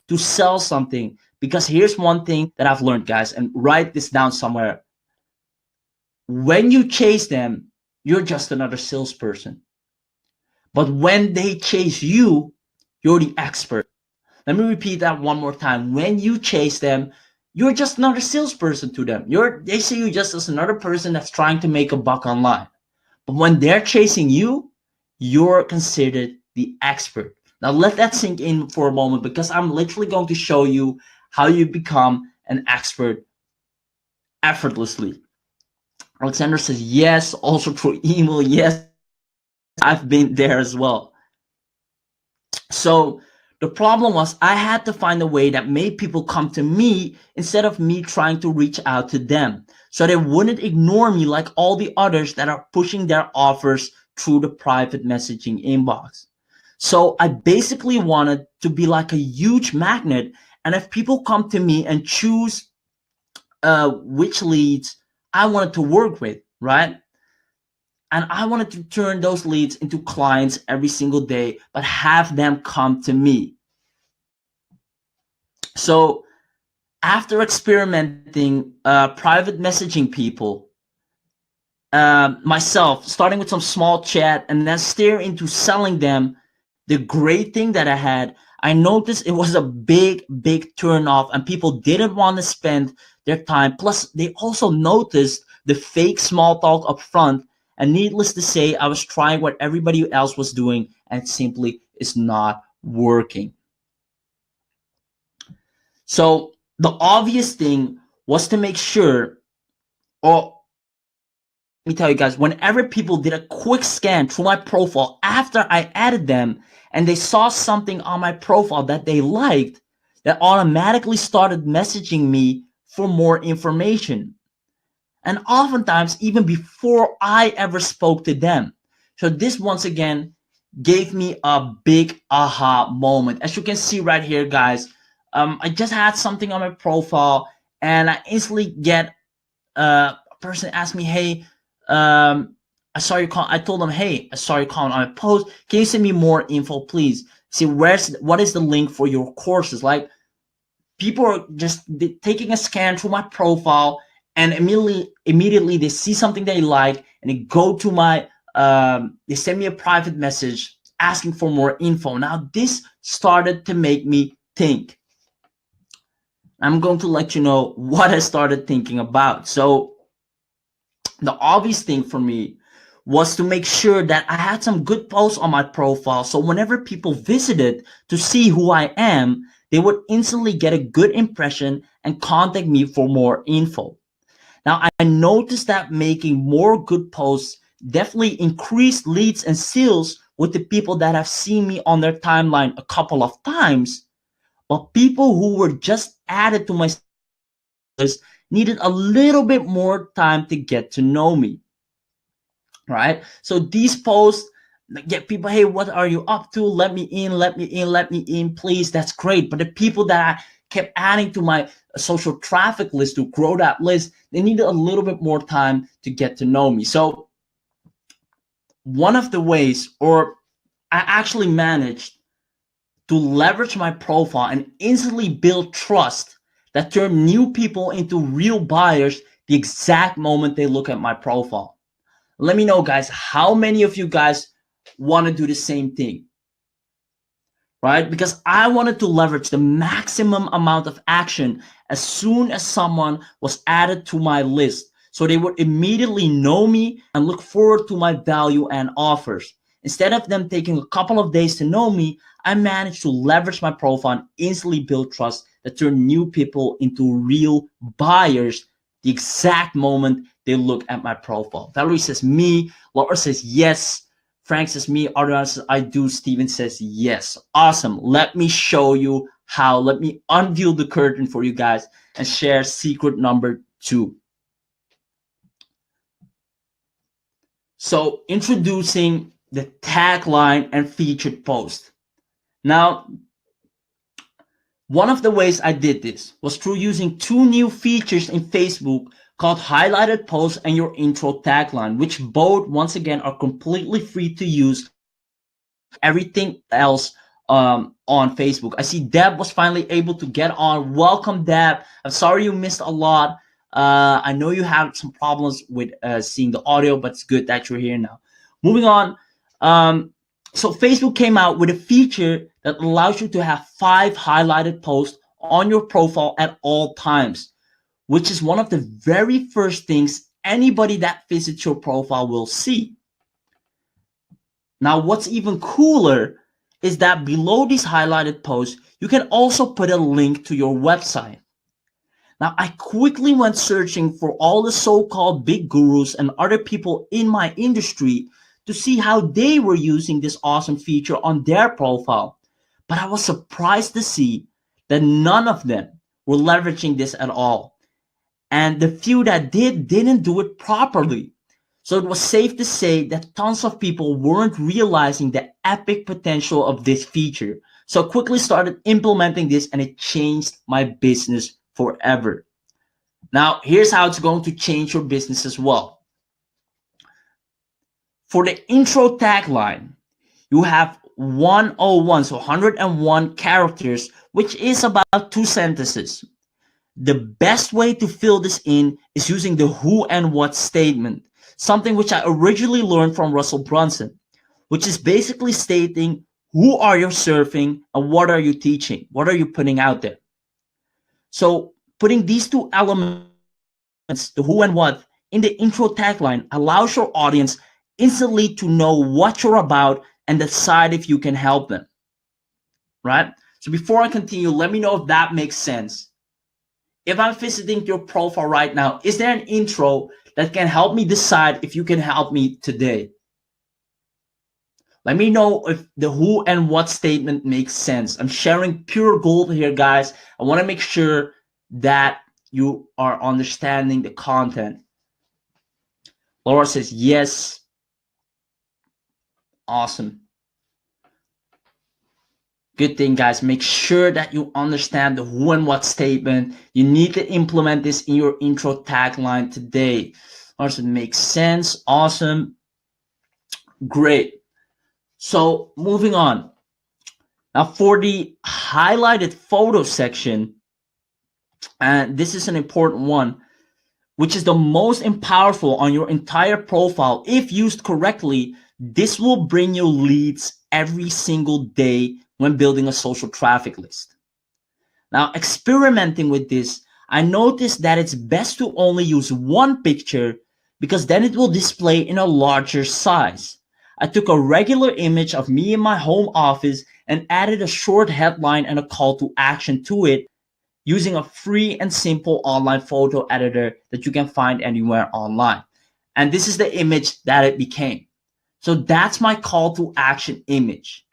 to sell something. Because here's one thing that I've learned, guys, and write this down somewhere. When you chase them, you're just another salesperson. But when they chase you, you're the expert. Let me repeat that one more time. When you chase them, you're just another salesperson to them. They see you just as another person that's trying to make a buck online. But when they're chasing you, you're considered the expert. Now let that sink in for a moment, because I'm literally going to show you how you become an expert effortlessly. Alexander says, yes, also through email. Yes, I've been there as well. So the problem was I had to find a way that made people come to me instead of me trying to reach out to them. So they wouldn't ignore me like all the others that are pushing their offers through the private messaging inbox. So I basically wanted to be like a huge magnet. And if people come to me and choose which leads I wanted to work with, right? And I wanted to turn those leads into clients every single day, but have them come to me. So after experimenting private messaging people, myself, starting with some small chat and then steer into selling them, the great thing that I had, I noticed it was a big turn off, and people didn't want to spend their time. Plus, they also noticed the fake small talk up front. And needless to say, I was trying what everybody else was doing, and it simply is not working. So the obvious thing was to make sure, or let me tell you guys, whenever people did a quick scan through my profile after I added them, and they saw something on my profile that they liked, that automatically started messaging me for more information. And oftentimes, even before I ever spoke to them. So this, once again, gave me a big aha moment. As you can see right here, guys, I just had something on my profile, and I instantly get a person ask me, hey, I saw your comment. I told them, hey, I saw your comment on my post. Can you send me more info, please? See, what is the link for your courses? Like, people are just taking a scan through my profile, and immediately they see something they like, and they go to my, they send me a private message asking for more info. Now, this started to make me think. I'm going to let you know what I started thinking about. So the obvious thing for me was to make sure that I had some good posts on my profile. So whenever people visited to see who I am, they would instantly get a good impression and contact me for more info. Now, I noticed that making more good posts definitely increased leads and sales with the people that have seen me on their timeline a couple of times. But people who were just added to my list needed a little bit more time to get to know me. Right? So these posts get people, hey, what are you up to? Let me in, please. That's great. But the people that kept adding to my social traffic list to grow that list, they needed a little bit more time to get to know me. So one of the ways, or I actually managed to leverage my profile and instantly build trust that turn new people into real buyers the exact moment they look at my profile. Let me know, guys, how many of you guys want to do the same thing, right? Because I wanted to leverage the maximum amount of action as soon as someone was added to my list, so they would immediately know me and look forward to my value and offers. Instead of them taking a couple of days to know me, I managed to leverage my profile and instantly build trust that turned new people into real buyers the exact moment they look at my profile. Valerie says me, Laura says yes, Frank says me, Adriana says I do, Steven says yes. Awesome. Let me show you how. Let me unveil the curtain for you guys and share secret number 2. So introducing the tagline and featured post. Now, one of the ways I did this was through using 2 new features in Facebook called highlighted posts and your intro tagline, which both, once again, are completely free to use. Everything else on Facebook. I see Deb was finally able to get on. Welcome, Deb. I'm sorry you missed a lot. I know you have some problems with seeing the audio, but it's good that you're here now. Moving on. So Facebook came out with a feature that allows you to have 5 highlighted posts on your profile at all times, which is one of the very first things anybody that visits your profile will see. Now, what's even cooler is that below these highlighted posts, you can also put a link to your website. Now, I quickly went searching for all the so-called big gurus and other people in my industry to see how they were using this awesome feature on their profile. But I was surprised to see that none of them were leveraging this at all. And the few that didn't do it properly. So it was safe to say that tons of people weren't realizing the epic potential of this feature. So I quickly started implementing this, and it changed my business forever. Now, here's how it's going to change your business as well. For the intro tagline, you have 101, so 101 characters, which is about 2 sentences. The best way to fill this in is using the who and what statement, something which I originally learned from Russell Brunson, which is basically stating who are you serving and what are you teaching? What are you putting out there? So putting these 2 elements, the who and what, in the intro tagline allows your audience instantly to know what you're about and decide if you can help them, right? So before I continue, let me know if that makes sense. If I'm visiting your profile right now, is there an intro that can help me decide if you can help me today? Let me know if the who and what statement makes sense. I'm sharing pure gold here, guys. I want to make sure that you are understanding the content. Laura says yes. Awesome. Good thing, guys. Make sure that you understand the who and what statement. You need to implement this in your intro tagline today. Also, it makes sense. Awesome. Great. So moving on. Now for the highlighted photo section, and this is an important one, which is the most powerful on your entire profile. If used correctly, this will bring you leads every single day when building a social traffic list. Now, experimenting with this, I noticed that it's best to only use 1 picture because then it will display in a larger size. I took a regular image of me in my home office and added a short headline and a call to action to it using a free and simple online photo editor that you can find anywhere online. And this is the image that it became. So that's my call to action image,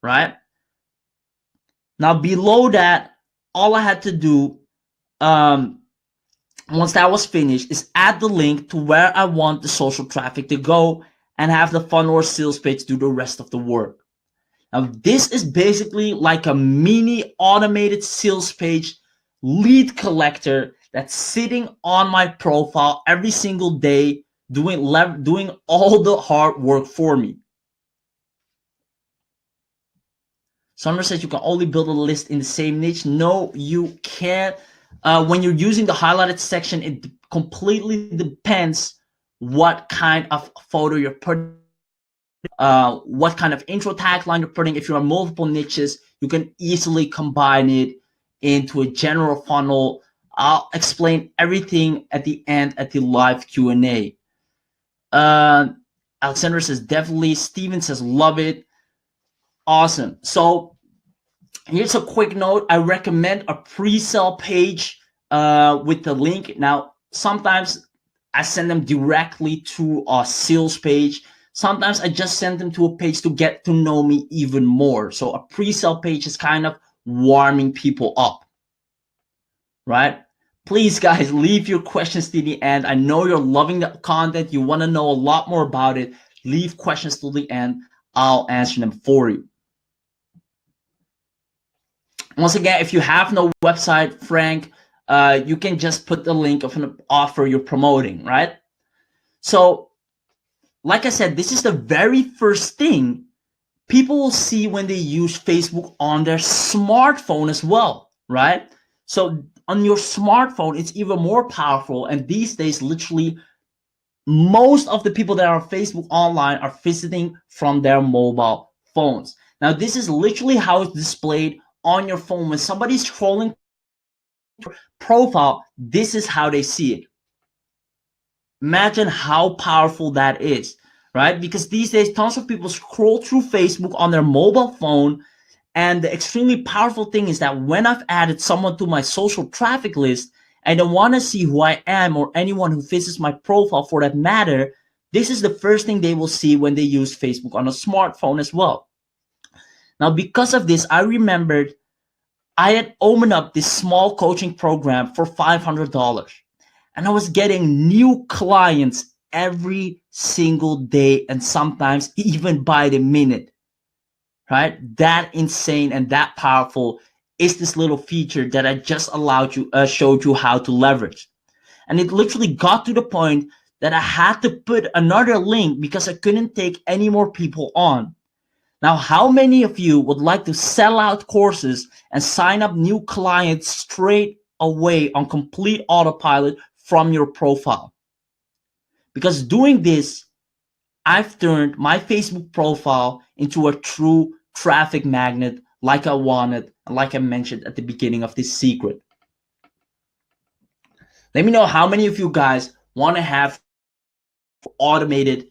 right? Now below that, all I had to do once that was finished is add the link to where I want the social traffic to go and have the funnel or sales page do the rest of the work. Now this is basically like a mini automated sales page lead collector that's sitting on my profile every single day, doing all the hard work for me. Summer says you can only build a list in the same niche. No, you can't. When you're using the highlighted section, it completely depends what kind of photo you're putting, what kind of intro tagline you're putting. If you have multiple niches, you can easily combine it into a general funnel. I'll explain everything at the end at the live Q&A. Alexander says definitely. Steven says love it. Awesome. So here's a quick note. I recommend a pre-sale page with the link. Now, sometimes I send them directly to a sales page. Sometimes I just send them to a page to get to know me even more. So a pre-sale page is kind of warming people up, right? Please, guys, leave your questions to the end. I know you're loving the content. You want to know a lot more about it. Leave questions to the end. I'll answer them for you. Once again, if you have no website, Frank, you can just put the link of an offer you're promoting, right? So, like I said, this is the very first thing people will see when they use Facebook on their smartphone as well, right? So on your smartphone, it's even more powerful. And these days, literally, most of the people that are on Facebook online are visiting from their mobile phones. Now, this is literally how it's displayed on your phone. When somebody's scrolling your profile, this is how they see it. Imagine how powerful that is, right? Because these days, tons of people scroll through Facebook on their mobile phone. And the extremely powerful thing is that when I've added someone to my social traffic list and they want to see who I am, or anyone who visits my profile for that matter, this is the first thing they will see when they use Facebook on a smartphone as well. Now, because of this, I remembered I had opened up this small coaching program for $500. And I was getting new clients every single day, and sometimes even by the minute, right? That insane and that powerful is this little feature that I just showed you how to leverage. And it literally got to the point that I had to put another link because I couldn't take any more people on. Now, how many of you would like to sell out courses and sign up new clients straight away on complete autopilot from your profile? Because doing this, I've turned my Facebook profile into a true traffic magnet like I wanted, and like I mentioned at the beginning of this secret. Let me know how many of you guys want to have automated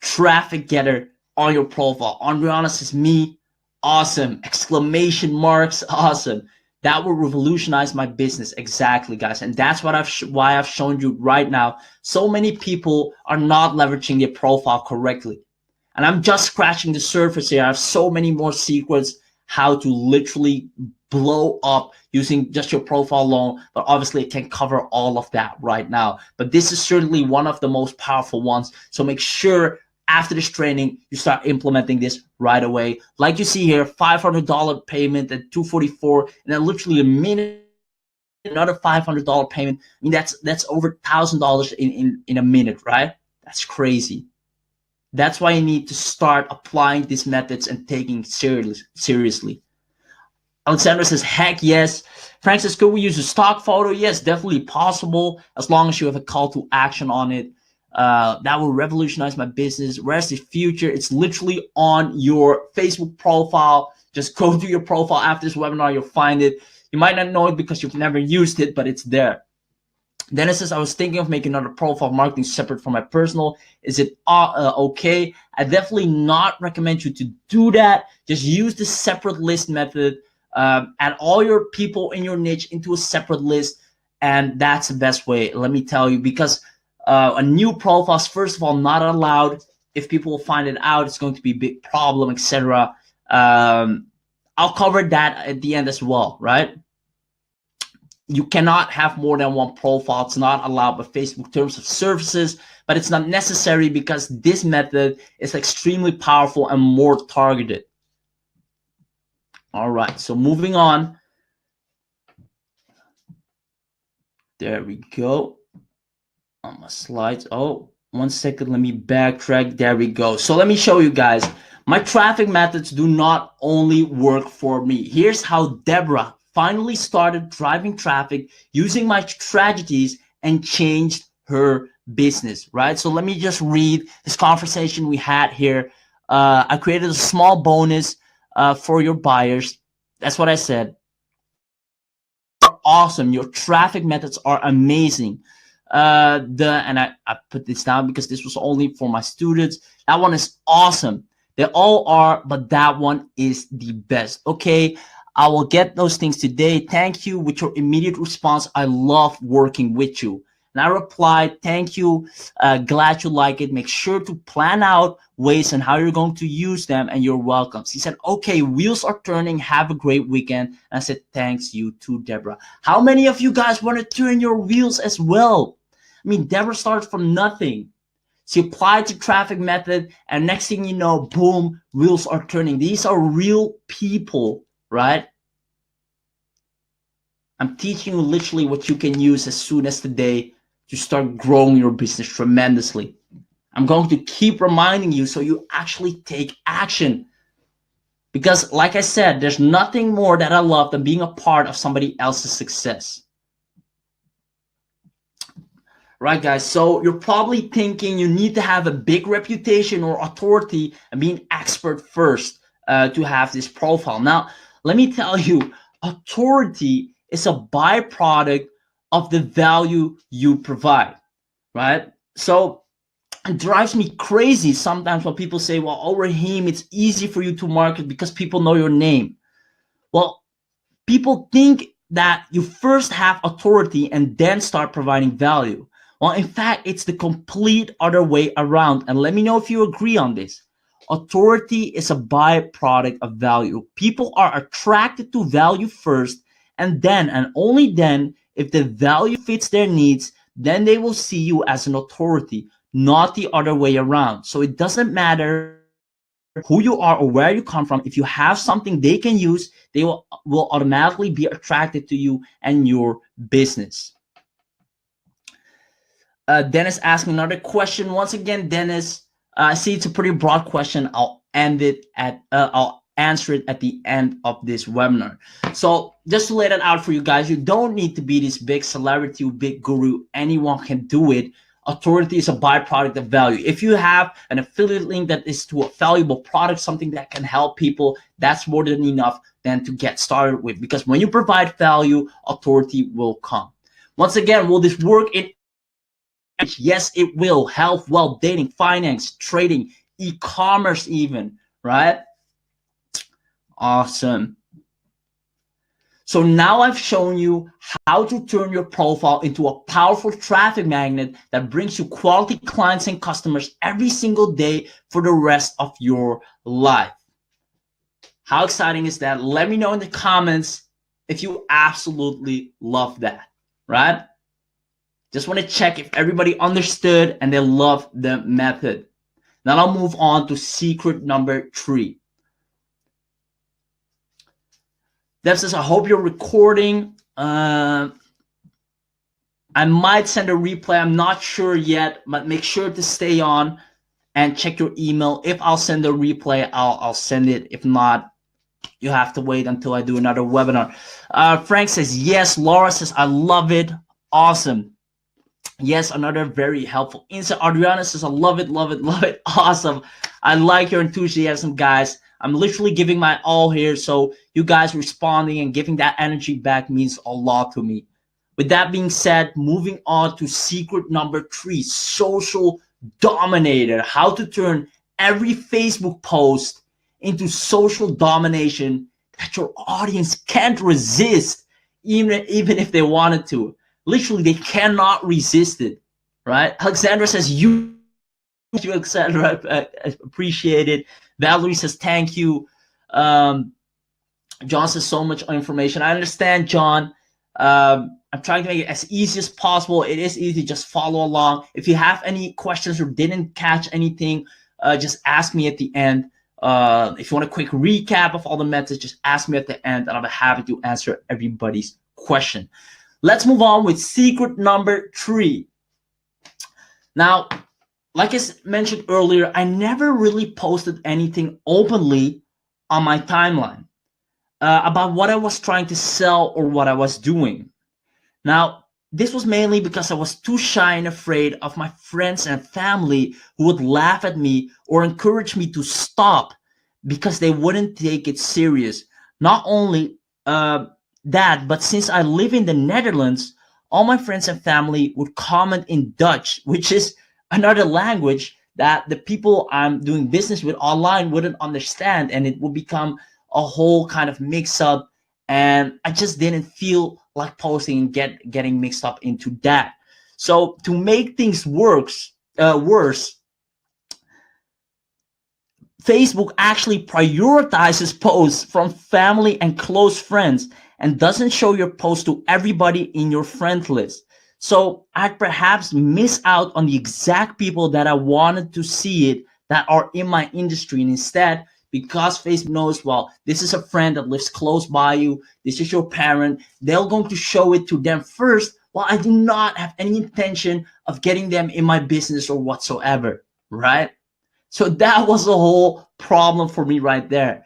traffic getter on your profile. Andriana says me, awesome, exclamation marks, awesome. That will revolutionize my business. Exactly, guys. And that's what why I've shown you right now. So many people are not leveraging their profile correctly. And I'm just scratching the surface here. I have so many more secrets how to literally blow up using just your profile alone. But obviously, it can cover all of that right now. But this is certainly one of the most powerful ones. So make sure after this training, you start implementing this right away. Like you see here, $500 payment at $244, and then literally a minute, another $500 payment. I mean, that's over $1,000 in a minute, right? That's crazy. That's why you need to start applying these methods and taking seriously. Alexander says, heck yes. Frank says, could we use a stock photo? Yes, definitely possible, as long as you have a call to action on it. That will revolutionize my business. Where's the future? It's literally on your Facebook profile. Just go to your profile after this webinar. You'll find it. You might not know it because you've never used it, but it's there. Dennis says, I was thinking of making another profile marketing separate from my personal. Is it okay? I definitely not recommend you to do that. Just use the separate list method. Add all your people in your niche into a separate list. And that's the best way, let me tell you, because a new profile is, first of all, not allowed. If people will find it out, it's going to be a big problem, etc. I'll cover that at the end as well, right? You cannot have more than one profile. It's not allowed by Facebook terms of services, but it's not necessary because this method is extremely powerful and more targeted. All right, so moving on. There we go. On my slides. Oh, 1 second. Let me backtrack. There we go. So let me show you guys. My traffic methods do not only work for me. Here's how Deborah finally started driving traffic using my strategies and changed her business, right? So let me just read this conversation we had here. I created a small bonus for your buyers. That's what I said. Awesome. Your traffic methods are amazing. And I put this down because this was only for my students. That one is awesome. They all are, but that one is the best. Okay, I will get those things today. Thank you. With your immediate response, I love working with you. And I replied, thank you. Glad you like it. Make sure to plan out ways and how you're going to use them, and you're welcome. She said, okay, wheels are turning. Have a great weekend. And I said, thanks, you too, Deborah. How many of you guys want to turn your wheels as well? I mean, Deborah started from nothing. She applied the traffic method, and next thing you know, boom, wheels are turning. These are real people, right? I'm teaching you literally what you can use as soon as today to start growing your business tremendously. I'm going to keep reminding you so you actually take action. Because like I said, there's nothing more that I love than being a part of somebody else's success. Right, guys? So you're probably thinking you need to have a big reputation or authority and be an expert first to have this profile. Now, let me tell you, authority is a byproduct of the value you provide, right? So it drives me crazy sometimes when people say, well, oh, Raheem, it's easy for you to market because people know your name. Well, people think that you first have authority and then start providing value. Well, in fact, it's the complete other way around. And let me know if you agree on this. Authority is a byproduct of value. People are attracted to value first, and then, and only then, if the value fits their needs, then they will see you as an authority, not the other way around. So it doesn't matter who you are or where you come from. If you have something they can use, they will automatically be attracted to you and your business. Dennis asked me another question. Once again, Dennis, I see it's a pretty broad question. I'll answer it at the end of this webinar. So just to lay that out for you guys, you don't need to be this big celebrity or big guru. Anyone can do it. Authority is a byproduct of value. If you have an affiliate link that is to a valuable product, something that can help people, that's more than enough then to get started with. Because when you provide value, authority will come. Once again, will this work in? Yes, it will. Health, wealth, dating, finance, trading, e-commerce even, right? Awesome. So now I've shown you how to turn your profile into a powerful traffic magnet that brings you quality clients and customers every single day for the rest of your life. How exciting is that? Let me know in the comments if you absolutely love that, right? Just want to check if everybody understood and they love the method. Now I'll move on to secret number 3. Dev says, I hope you're recording. I might send a replay. I'm not sure yet, but make sure to stay on and check your email. If I'll send a replay, I'll send it. If not, you have to wait until I do another webinar. Frank says, yes. Laura says, I love it. Awesome. Yes, another very helpful insight. Adriana says, I love it, love it, love it. Awesome. I like your enthusiasm, guys. I'm literally giving my all here. So you guys responding and giving that energy back means a lot to me. With that being said, moving on to secret number 3, social dominator. How to turn every Facebook post into social domination that your audience can't resist, even if they wanted to. Literally, they cannot resist it, right? Alexandra says, you Alexandra, appreciate it. Valerie says, thank you. John says, so much information. I understand, John. I'm trying to make it as easy as possible. It is easy. Just follow along. If you have any questions or didn't catch anything, just ask me at the end. If you want a quick recap of all the methods, just ask me at the end, and I'll be happy to answer everybody's question. Let's move on with secret number 3. Now, like I mentioned earlier, I never really posted anything openly on my timeline about what I was trying to sell or what I was doing. Now, this was mainly because I was too shy and afraid of my friends and family who would laugh at me or encourage me to stop because they wouldn't take it serious. Not only that, but since I live in the Netherlands, all my friends and family would comment in Dutch, which is another language that the people I'm doing business with online wouldn't understand, and it would become a whole kind of mix up, and I just didn't feel like posting and getting mixed up into that. So to make things worse, Facebook actually prioritizes posts from family and close friends and doesn't show your post to everybody in your friend list. So I'd perhaps miss out on the exact people that I wanted to see it that are in my industry. And instead, because Facebook knows, well, this is a friend that lives close by you, this is your parent, they're going to show it to them first, while I do not have any intention of getting them in my business or whatsoever, right? So that was a whole problem for me right there.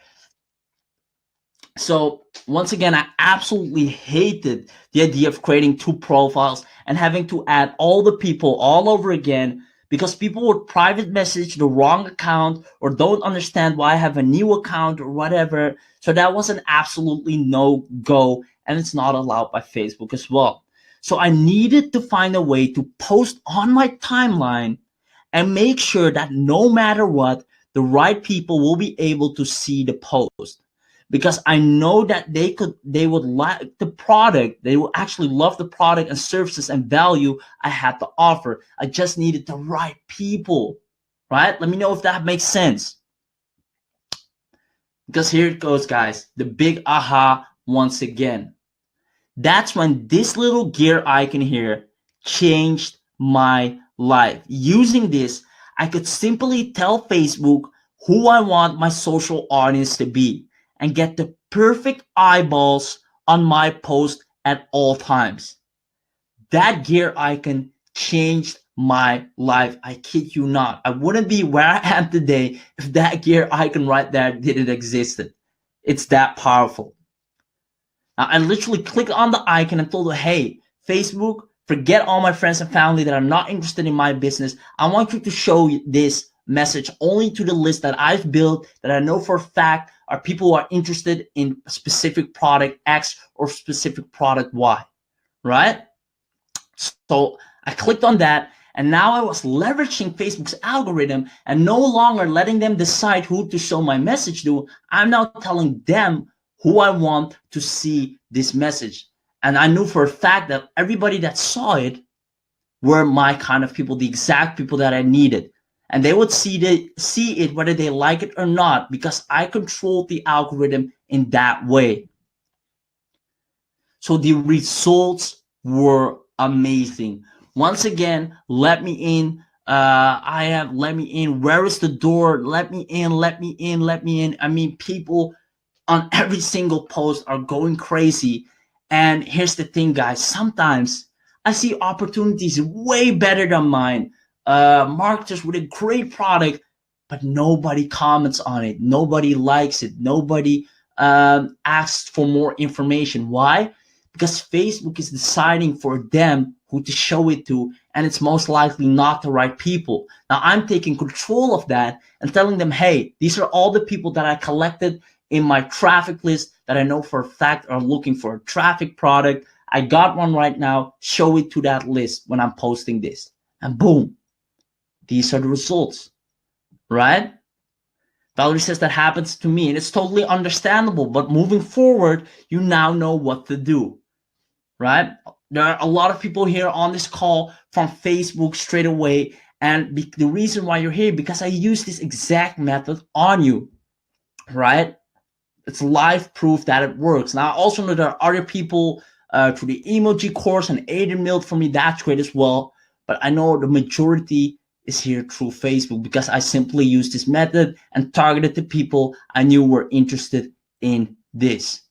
So once again, I absolutely hated the idea of creating 2 profiles and having to add all the people all over again, because people would private message the wrong account or don't understand why I have a new account or whatever. So that was an absolutely no go, and it's not allowed by Facebook as well. So I needed to find a way to post on my timeline and make sure that no matter what, the right people will be able to see the post, because I know that they would like the product. They will actually love the product and services and value I had to offer. I just needed the right people, right? Let me know if that makes sense. Because here it goes, guys. The big aha once again. That's when this little gear icon here changed my life. Using this, I could simply tell Facebook who I want my social audience to be and get the perfect eyeballs on my post at all times. That gear icon changed my life. I kid you not. I wouldn't be where I am today if that gear icon right there didn't exist. It's that powerful. Now, I literally clicked on the icon and told her, hey, Facebook, forget all my friends and family that are not interested in my business. I want you to show this message only to the list that I've built, that I know for a fact are people who are interested in specific product X or specific product Y, right? So I clicked on that, and now I was leveraging Facebook's algorithm and no longer letting them decide who to show my message to. I'm now telling them who I want to see this message. And I knew for a fact that everybody that saw it were my kind of people, the exact people that I needed. And they would see it whether they like it or not, because I controlled the algorithm in that way. So the results were amazing. Once again, let me in. Let me in. Where is the door? Let me in, let me in, let me in. I mean, people on every single post are going crazy. And here's the thing, guys. Sometimes I see opportunities way better than mine. Marketers with a great product, but nobody comments on it. Nobody likes it. Nobody asks for more information. Why? Because Facebook is deciding for them who to show it to, and it's most likely not the right people. Now I'm taking control of that and telling them, hey, these are all the people that I collected in my traffic list that I know for a fact are looking for a traffic product. I got one right now. Show it to that list when I'm posting this. And boom, these are the results, right? Valerie says that happens to me, and it's totally understandable. But moving forward, you now know what to do, right? There are a lot of people here on this call from Facebook straight away. And the reason why you're here, because I use this exact method on you, right? It's live proof that it works. Now, I also know there are other people through the emoji course and Aiden Mill for me. That's great as well. But I know the majority is here through Facebook, because I simply used this method and targeted the people I knew were interested in this.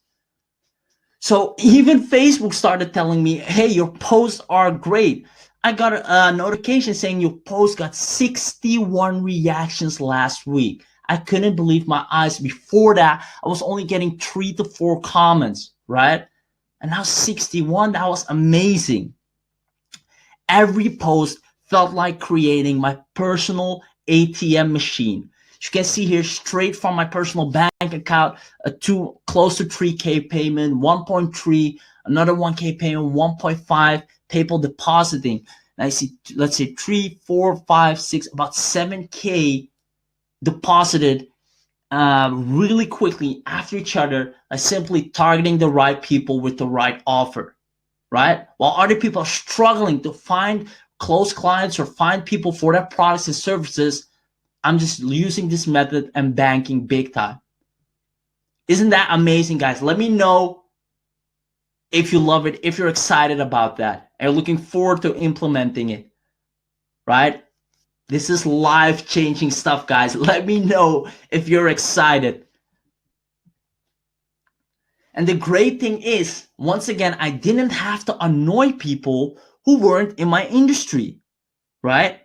So even Facebook started telling me, hey, your posts are great. I got a notification saying your post got 61 reactions last week. I couldn't believe my eyes. Before that, I was only getting 3 to 4 comments, right? And now 61, that was amazing. Every post felt like creating my personal ATM machine. You can see here, straight from my personal bank account, close to 3K payment, 1.3, another 1K payment, 1.5, PayPal depositing. And I see, let's say 3, 4, 5, 6, about 7K deposited really quickly after each other, simply targeting the right people with the right offer, right? While other people are struggling to find close clients or find people for their products and services, I'm just using this method and banking big time. Isn't that amazing, guys? Let me know if you love it, if you're excited about that, and you're looking forward to implementing it, right? This is life-changing stuff, guys. Let me know if you're excited. And the great thing is, once again, I didn't have to annoy people who weren't in my industry, right?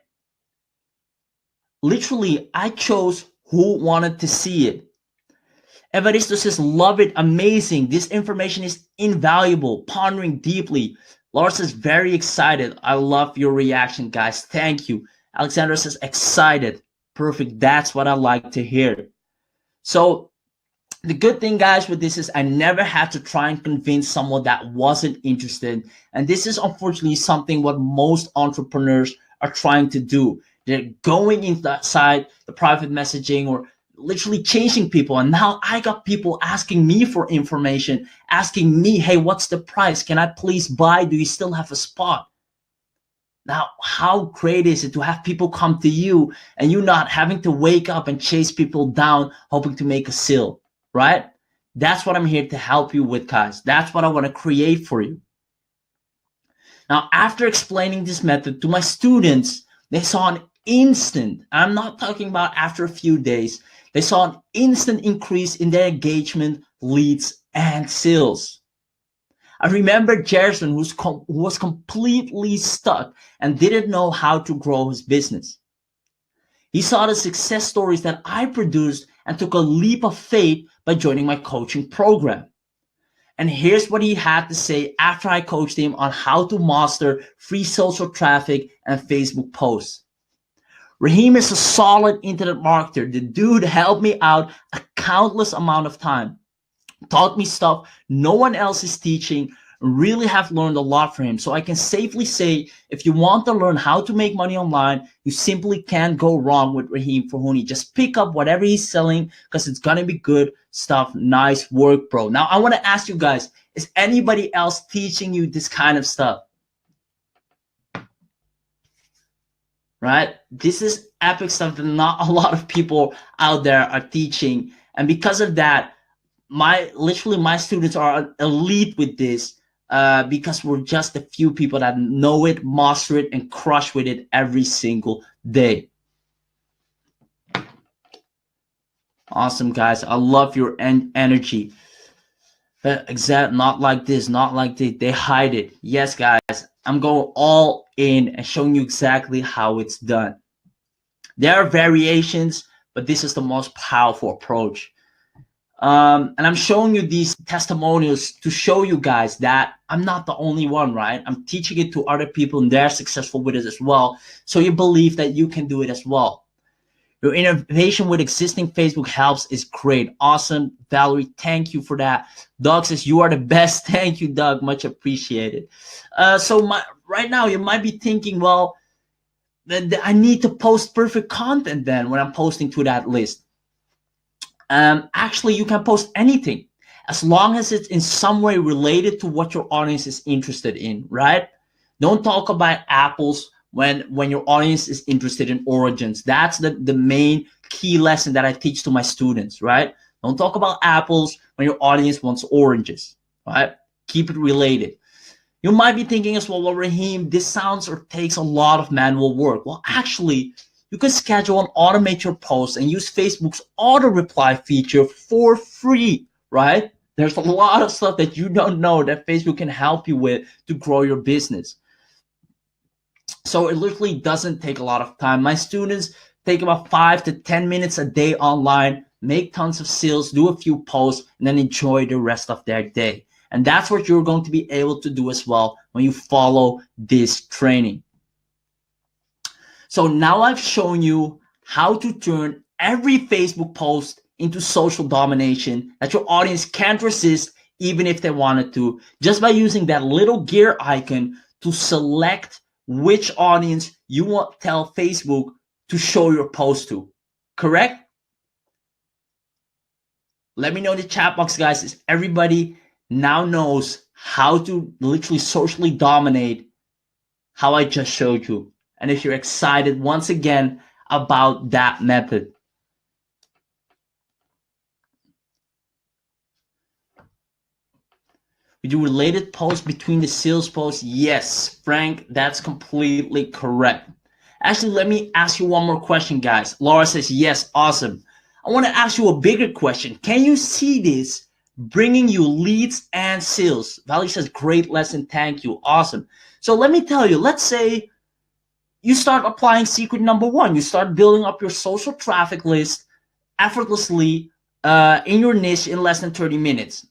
Literally, I chose who wanted to see it. Evaristo says, love it, amazing. This information is invaluable, pondering deeply. Lars is very excited. I love your reaction, guys. Thank you. Alexandra says, excited. Perfect. That's what I like to hear. So the good thing, guys, with this is I never had to try and convince someone that wasn't interested. And this is unfortunately something what most entrepreneurs are trying to do. They're going inside the private messaging or literally chasing people. And now I got people asking me for information, asking me, hey, what's the price? Can I please buy? Do you still have a spot? Now, how great is it to have people come to you and you not having to wake up and chase people down, hoping to make a sale, right? That's what I'm here to help you with, guys. That's what I want to create for you. Now, after explaining this method to my students, they saw an instant, I'm not talking about after a few days, they saw an instant increase in their engagement, leads, and sales. I remember Jerson, who was completely stuck and didn't know how to grow his business. He saw the success stories that I produced and took a leap of faith by joining my coaching program. And here's what he had to say after I coached him on how to master free social traffic and Facebook posts. Raheem is a solid internet marketer. The dude helped me out a countless amount of time. Taught me stuff no one else is teaching, really have learned a lot from him. So I can safely say, if you want to learn how to make money online, you simply can't go wrong with Raheem Fahuni. Just pick up whatever he's selling because it's going to be good stuff. Nice work, bro. Now, I want to ask you guys, is anybody else teaching you this kind of stuff? Right? This is epic stuff that not a lot of people out there are teaching. And because of that, my students are elite with this because we're just a few people that know it, master it, and crush with it every single day. Awesome, guys. I love your energy. Exact, not like this, not like this. They hide it. Yes, guys. I'm going all in and showing you exactly how it's done. There are variations, but this is the most powerful approach. And I'm showing you these testimonials to show you guys that I'm not the only one, right? I'm teaching it to other people and they're successful with it as well. So you believe that you can do it as well. Your innovation with existing Facebook helps is great. Awesome. Valerie, thank you for that. Doug says, you are the best. Thank you, Doug. Much appreciated. Right now you might be thinking, well, I need to post perfect content then when I'm posting to that list. Actually, you can post anything as long as it's in some way related to what your audience is interested in, right? Don't talk about apples when your audience is interested in origins. That's the main key lesson that I teach to my students, right? Don't talk about apples when your audience wants oranges, right? Keep it related. You might be thinking as well, Raheem, this sounds or takes a lot of manual work. Well, actually, you can schedule and automate your posts and use Facebook's auto reply feature for free, right? There's a lot of stuff that you don't know that Facebook can help you with to grow your business. So it literally doesn't take a lot of time. My students take about 5 to 10 minutes a day online, make tons of sales, do a few posts, and then enjoy the rest of their day. And that's what you're going to be able to do as well when you follow this training. So now I've shown you how to turn every Facebook post into social domination that your audience can't resist even if they wanted to, just by using that little gear icon to select which audience you want tell Facebook to show your post to. Correct? Let me know in the chat box, guys, if everybody now knows how to literally socially dominate how I just showed you. And if you're excited once again about that method. We do related posts between the sales posts. Yes, Frank, that's completely correct. Actually, let me ask you one more question, guys. Laura says, yes, awesome. I want to ask you a bigger question. Can you see this bringing you leads and sales? Valerie says, great lesson, thank you, awesome. So let me tell you, let's say you start applying secret number one. You start building up your social traffic list effortlessly in your niche in less than 30 minutes.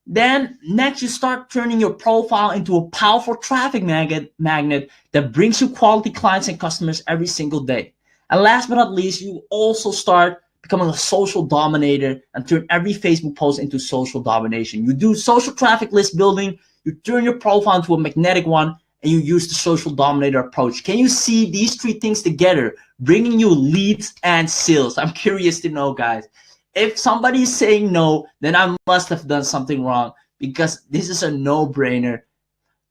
Then next, you start turning your profile into a powerful traffic magnet that brings you quality clients and customers every single day. And last but not least, you also start becoming a social dominator and turn every Facebook post into social domination. You do social traffic list building, you turn your profile into a magnetic one, and you use the social dominator approach. Can you see these three things together, bringing you leads and sales? I'm curious to know, guys. If somebody is saying no, then I must have done something wrong, because this is a no-brainer.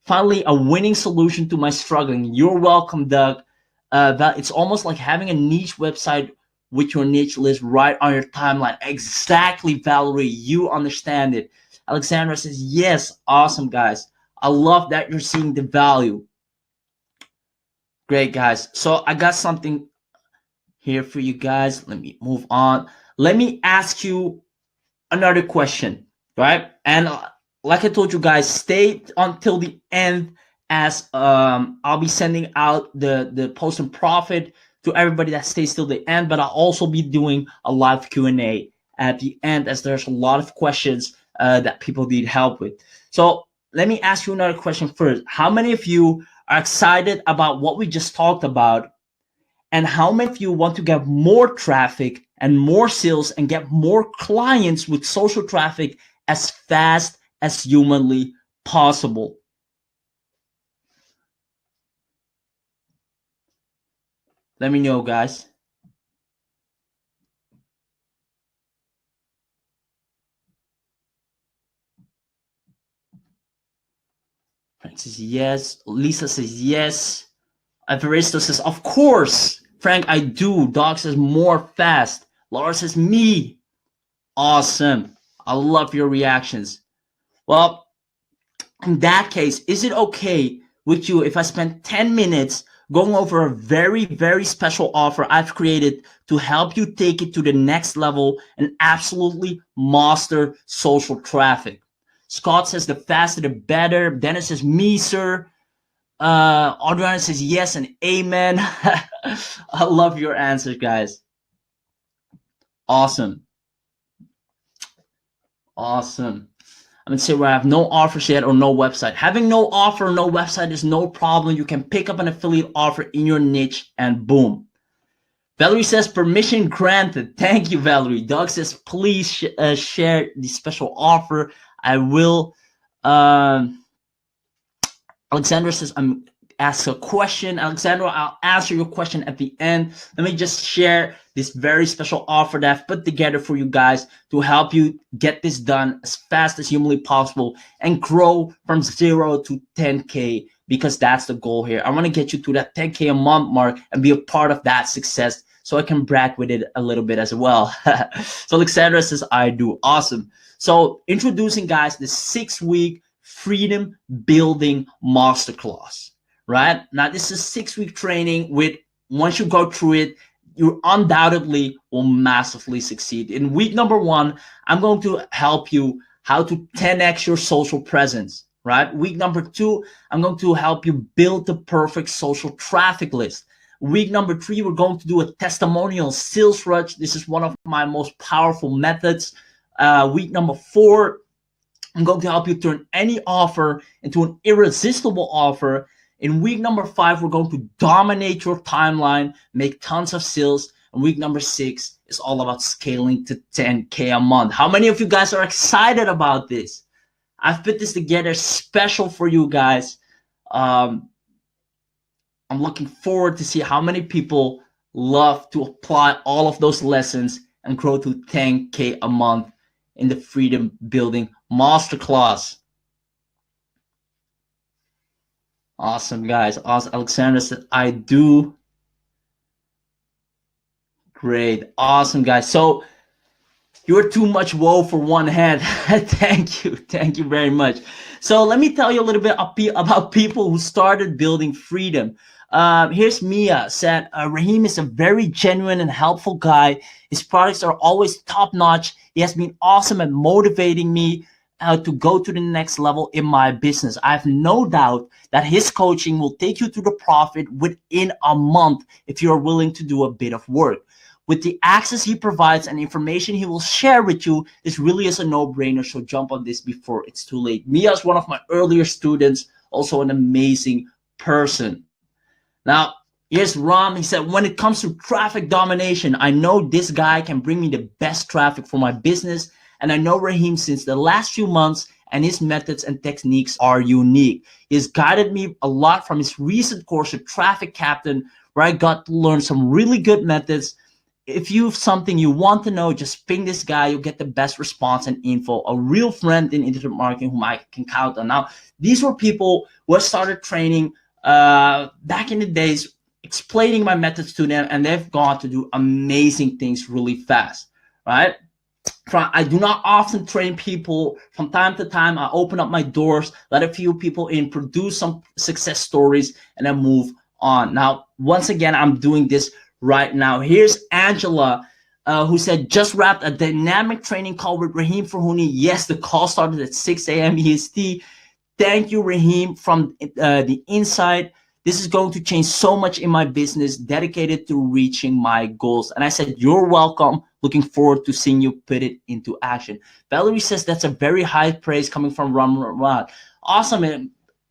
Finally, a winning solution to my struggling. You're welcome, Doug. It's almost like having a niche website with your niche list right on your timeline. Exactly, Valerie. You understand it. Alexandra says, yes, awesome, guys. I love that you're seeing the value. Great, guys. So I got something here for you guys. Let me move on. Let me ask you another question, right? And like I told you guys, stay until the end, as I'll be sending out the post and profit to everybody that stays till the end, but I'll also be doing a live Q&A at the end, as there's a lot of questions that people need help with. So let me ask you another question first. How many of you are excited about what we just talked about? And how many of you want to get more traffic and more sales and get more clients with social traffic as fast as humanly possible? Let me know, guys. Frank says yes. Lisa says yes. Evaristo says, of course. Frank, I do. Doc says more fast. Laura says me. Awesome. I love your reactions. Well, in that case, is it okay with you if I spend 10 minutes going over a very, very special offer I've created to help you take it to the next level and absolutely master social traffic? Scott says the faster the better. Dennis says me, sir. Adriana says yes and amen. I love your answers, guys. Awesome. Awesome. I'm going to say where I have no offers yet or no website. Having no offer, no website is no problem. You can pick up an affiliate offer in your niche and boom. Valerie says permission granted. Thank you, Valerie. Doug says please share the special offer. I will. Alexandra says I'm ask a question. Alexandra, I'll answer your question at the end. Let me just share this very special offer that I've put together for you guys to help you get this done as fast as humanly possible and grow from 0 to 10K, because that's the goal here. I want to get you to that 10K a month mark and be a part of that success so I can brag with it a little bit as well. So Alexandra says I do. Awesome. So introducing, guys, the 6-week freedom building masterclass. Right now, this is 6-week training with, once you go through it, you undoubtedly will massively succeed. In week number 1, I'm going to help you how to 10x your social presence, right? Week number 2, I'm going to help you build the perfect social traffic list. Week number 3, we're going to do a testimonial sales rush. This is one of my most powerful methods. Week number 4, I'm going to help you turn any offer into an irresistible offer. In week number 5, we're going to dominate your timeline, make tons of sales. And week number 6 is all about scaling to 10K a month. How many of you guys are excited about this? I've put this together special for you guys. I'm looking forward to see how many people love to apply all of those lessons and grow to 10K a month in the Freedom Building Masterclass. Awesome, guys. Awesome. Alexandra said, I do. Great. Awesome, guys. So you're too much woe for one head. Thank you. Thank you very much. So let me tell you a little bit about people who started building freedom. Here's Mia said, Raheem is a very genuine and helpful guy. His products are always top notch. He has been awesome at motivating me to go to the next level in my business. I have no doubt that his coaching will take you to the profit within a month if you are willing to do a bit of work. With the access he provides and information he will share with you, this really is a no-brainer, so jump on this before it's too late. Mia is one of my earlier students, also an amazing person. Now, here's Ram. He said, when it comes to traffic domination, I know this guy can bring me the best traffic for my business, and I know Raheem since the last few months, and his methods and techniques are unique. He has guided me a lot from his recent course of Traffic Captain, where I got to learn some really good methods. If you have something you want to know, just ping this guy. You'll get the best response and info. A real friend in internet marketing whom I can count on. Now, these were people who I started training back in the days, explaining my methods to them, and they've gone to do amazing things really fast, right? I do not often train people. From time to time, I open up my doors, let a few people in, produce some success stories, and then move on. Now, once again, I'm doing this right now. Here's Angela, who said, just wrapped a dynamic training call with Raheem Farhouni. Yes, the call started at 6 a.m. EST. Thank you, Raheem, from the inside. This is going to change so much in my business, dedicated to reaching my goals. And I said, you're welcome. Looking forward to seeing you put it into action. Valerie says that's a very high praise coming from Ram Rawat. Awesome. It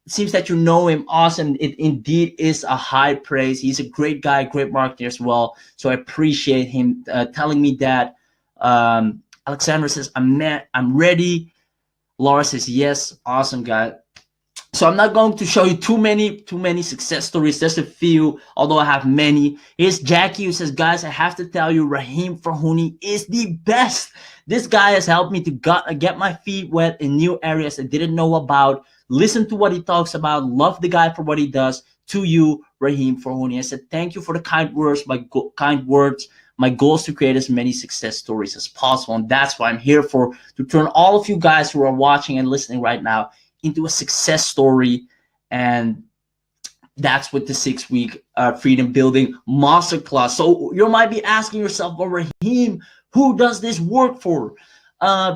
seems that you know him. Awesome. It indeed is a high praise. He's a great guy, great marketer as well. So I appreciate him telling me that. Alexandra says, I'm ready. Laura says, yes. Awesome, guy. So I'm not going to show you too many success stories, just a few, although I have many. Here's Jackie who says, guys, I have to tell you, Raheem Farhouni is the best. This guy has helped me to get my feet wet in new areas I didn't know about. Listen to what he talks about. Love the guy for what he does. To you, Raheem Farhouni. I said, thank you for the kind words. My goal is to create as many success stories as possible. And that's what I'm here for, to turn all of you guys who are watching and listening right now into a success story. And that's what the 6-week Freedom Building Masterclass. So you might be asking yourself, well, Raheem, who does this work for?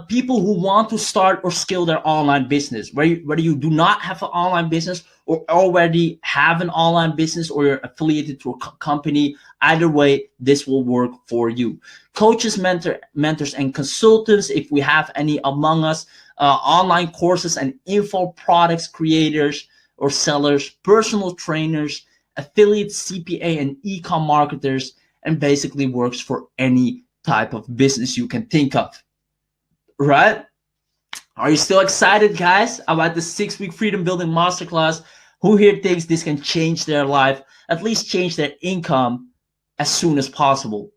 People who want to start or scale their online business, whether you do not have an online business or already have an online business or you're affiliated to a company. Either way, this will work for you. Coaches, mentors, and consultants, if we have any among us, online courses and info products creators or sellers, personal trainers, affiliates, CPA, and e-com marketers, and basically works for any type of business you can think of. Right? Are you still excited, guys, about the 6-week Freedom Building Masterclass? Who here thinks this can change their life, at least change their income as soon as possible?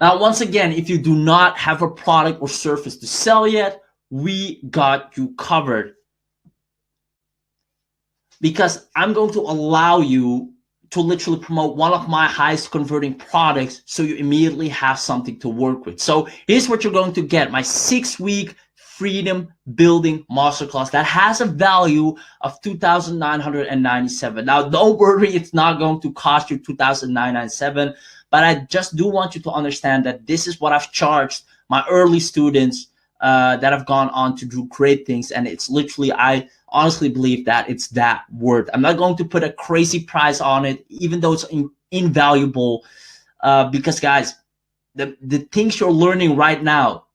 Now, once again, if you do not have a product or service to sell yet, we got you covered. Because I'm going to allow you to literally promote one of my highest converting products so you immediately have something to work with. So here's what you're going to get. My 6-week Freedom Building Masterclass that has a value of $2,997. Now, don't worry, it's not going to cost you $2,997, but I just do want you to understand that this is what I've charged my early students that have gone on to do great things, and it's literally, I honestly believe that it's that worth. I'm not going to put a crazy price on it, even though it's invaluable, because guys, the things you're learning right now,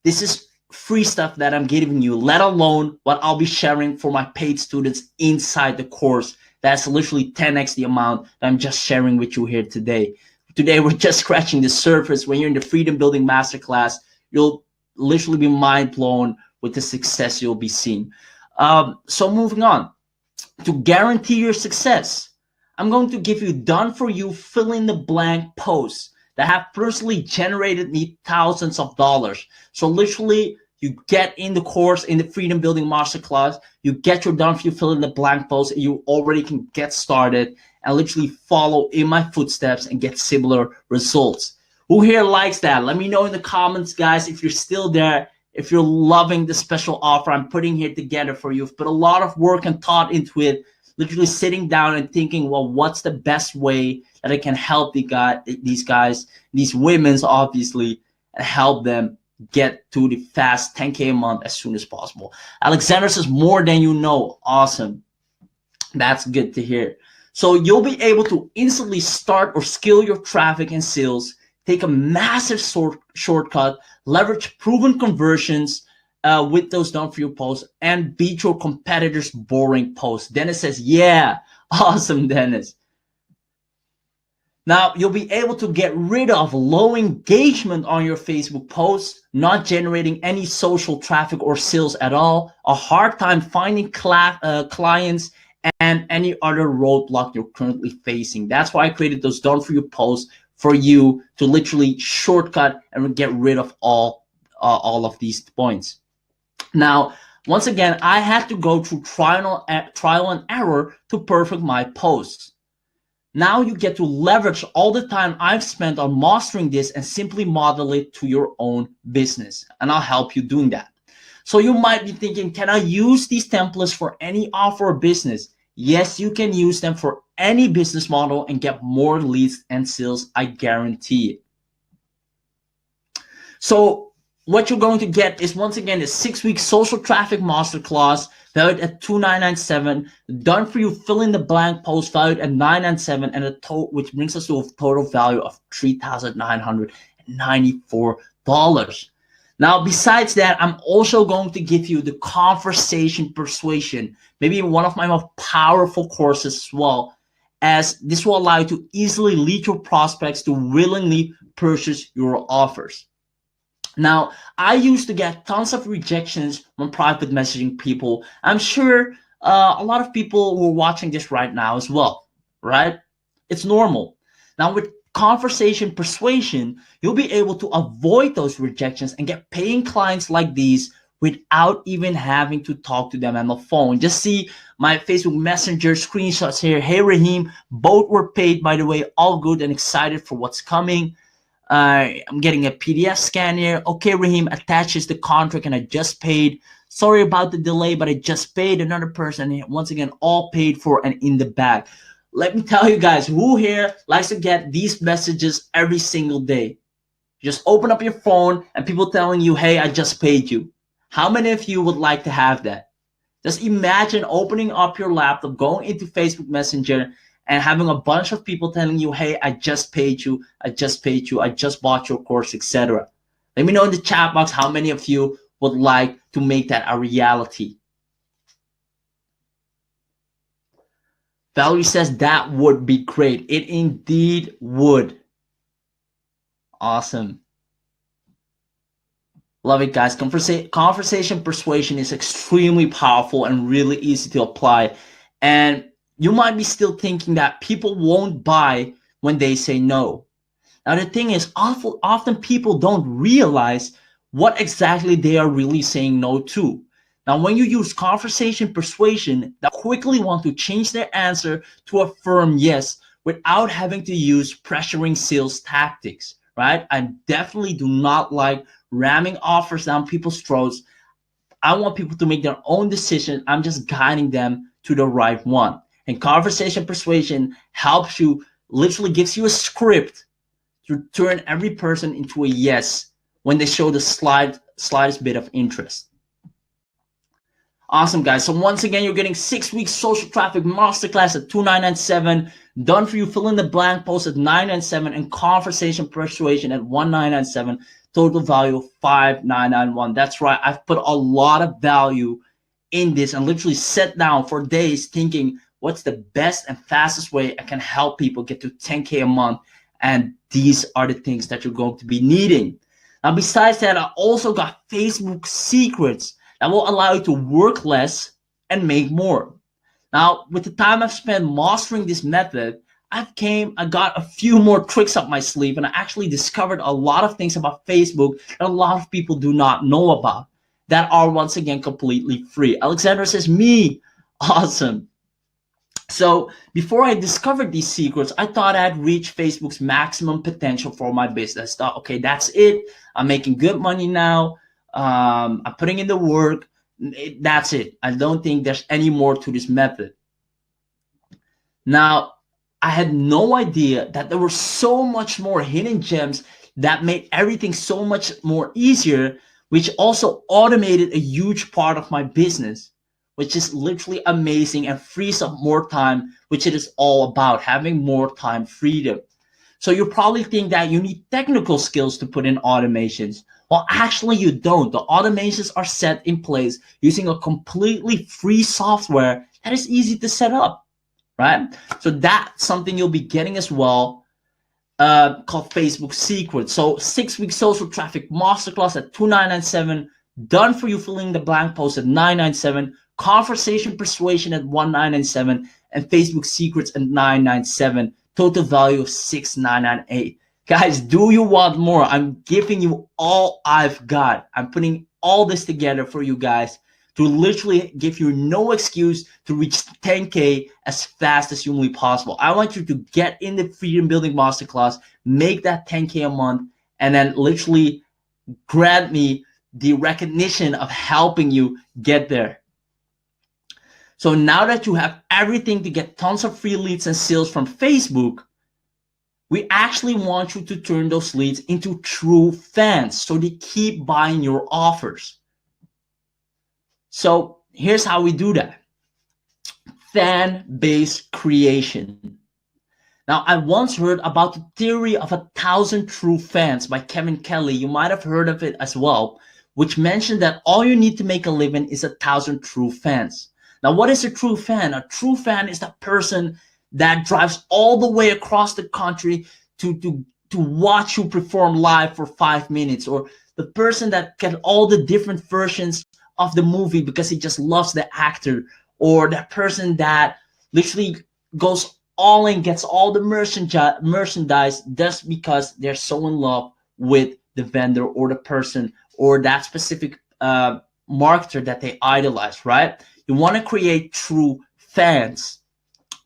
this is free stuff that I'm giving you, let alone what I'll be sharing for my paid students inside the course. That's literally 10x the amount that I'm just sharing with you here today. Today, we're just scratching the surface. When you're in the Freedom Building Masterclass, you'll literally be mind blown with the success you'll be seeing. So moving on, to guarantee your success, I'm going to give you done for you fill in the blank posts that have personally generated me thousands of dollars. So literally, you get in the course, in the Freedom Building Masterclass, you get your done for you fill in the blank post, and you already can get started and literally follow in my footsteps and get similar results. Who here likes that? Let me know in the comments, guys, if you're still there, if you're loving the special offer I'm putting here together for you. I've put a lot of work and thought into it, literally sitting down and thinking, well, what's the best way that I can help these guys, these women's obviously, and help them get to the fast 10K a month as soon as possible. Alexander says, more than you know. Awesome. That's good to hear. So you'll be able to instantly start or scale your traffic and sales, take a massive shortcut, leverage proven conversions with those done for you posts, and beat your competitors' boring posts. Dennis says, yeah, awesome, Dennis. Now, you'll be able to get rid of low engagement on your Facebook posts, not generating any social traffic or sales at all, a hard time finding clients, and any other roadblock you're currently facing. That's why I created those done for you posts for you to literally shortcut and get rid of all of these points. Now, once again, I had to go through trial and error to perfect my posts. Now you get to leverage all the time I've spent on mastering this and simply model it to your own business. And I'll help you doing that. So you might be thinking, can I use these templates for any offer or business? Yes, you can use them for any business model and get more leads and sales, I guarantee it. So what you're going to get is, once again, a 6-week social traffic masterclass valued at $2,997, done for you fill in the blank post valued at $997, and a total, which brings us to a total value of $3,994. Now, besides that, I'm also going to give you the conversation persuasion, maybe one of my most powerful courses as well, as this will allow you to easily lead your prospects to willingly purchase your offers. Now, I used to get tons of rejections when private messaging people. I'm sure a lot of people who are watching this right now as well, right? It's normal. Now, with conversation persuasion, you'll be able to avoid those rejections and get paying clients like these without even having to talk to them on the phone. Just see my Facebook Messenger screenshots here. Hey, Raheem, both were paid, by the way, all good and excited for what's coming. I'm getting a PDF scan here. Okay, Raheem, attaches the contract and I just paid. Sorry about the delay, but I just paid. Another person, once again, all paid for and in the bag. Let me tell you guys, who here likes to get these messages every single day? Just open up your phone and people telling you, hey, I just paid you. How many of you would like to have that? Just imagine opening up your laptop, going into Facebook Messenger, and having a bunch of people telling you, hey, I just paid you, I just paid you, I just bought your course, etc. Let me know in the chat box how many of you would like to make that a reality. Valerie says that would be great. It indeed would. Awesome. Love it, guys. Conversation persuasion is extremely powerful and really easy to apply. And you might be still thinking that people won't buy when they say no. Now, the thing is, often people don't realize what exactly they are really saying no to. Now, when you use conversation persuasion, they quickly want to change their answer to a firm yes without having to use pressuring sales tactics, right? I definitely do not like ramming offers down people's throats. I want people to make their own decision. I'm just guiding them to the right one. And conversation persuasion helps you, literally gives you a script to turn every person into a yes when they show the slightest bit of interest. Awesome, guys. So once again, you're getting 6 weeks social traffic masterclass at $2,997. Done for you. Fill in the blank post at $997 and conversation persuasion at $1,997. Total value of $5,991. That's right. I've put a lot of value in this and literally sat down for days thinking, what's the best and fastest way I can help people get to 10K a month? And these are the things that you're going to be needing. Now, besides that, I also got Facebook secrets that will allow you to work less and make more. Now, with the time I've spent mastering this method, I got a few more tricks up my sleeve, and I actually discovered a lot of things about Facebook that a lot of people do not know about that are, once again, completely free. Alexandra says, me, awesome. So before I discovered these secrets, I thought I'd reach Facebook's maximum potential for my business. I thought, okay, that's it. I'm making good money now. I'm putting in the work. That's it. I don't think there's any more to this method. Now, I had no idea that there were so much more hidden gems that made everything so much more easier, which also automated a huge part of my business, which is literally amazing and frees up more time, which it is all about, having more time freedom. So you probably think that you need technical skills to put in automations. Well, actually you don't. The automations are set in place using a completely free software that is easy to set up, right? So that's something you'll be getting as well, called Facebook Secrets. So 6 week social traffic masterclass at $2,997. Done for you, filling the blank post at $997. Conversation persuasion at $1,997 and Facebook Secrets at $997. Total value of $6,998. Guys, do you want more? I'm giving you all I've got. I'm putting all this together for you guys to literally give you no excuse to reach 10K as fast as humanly possible. I want you to get in the Freedom Building Masterclass, make that 10K a month, and then literally grant me the recognition of helping you get there. So now that you have everything to get tons of free leads and sales from Facebook, we actually want you to turn those leads into true fans so they keep buying your offers. So here's how we do that. Fan base creation. Now, I once heard about the theory of 1,000 true fans by Kevin Kelly. You might have heard of it as well, which mentioned that all you need to make a living is 1,000 true fans. Now, what is a true fan? A true fan is that person that drives all the way across the country to watch you perform live for 5 minutes, or the person that gets all the different versions of the movie because he just loves the actor, or that person that literally goes all in, gets all the merchandise just because they're so in love with the vendor or the person or that specific marketer that they idolize, right? You want to create true fans.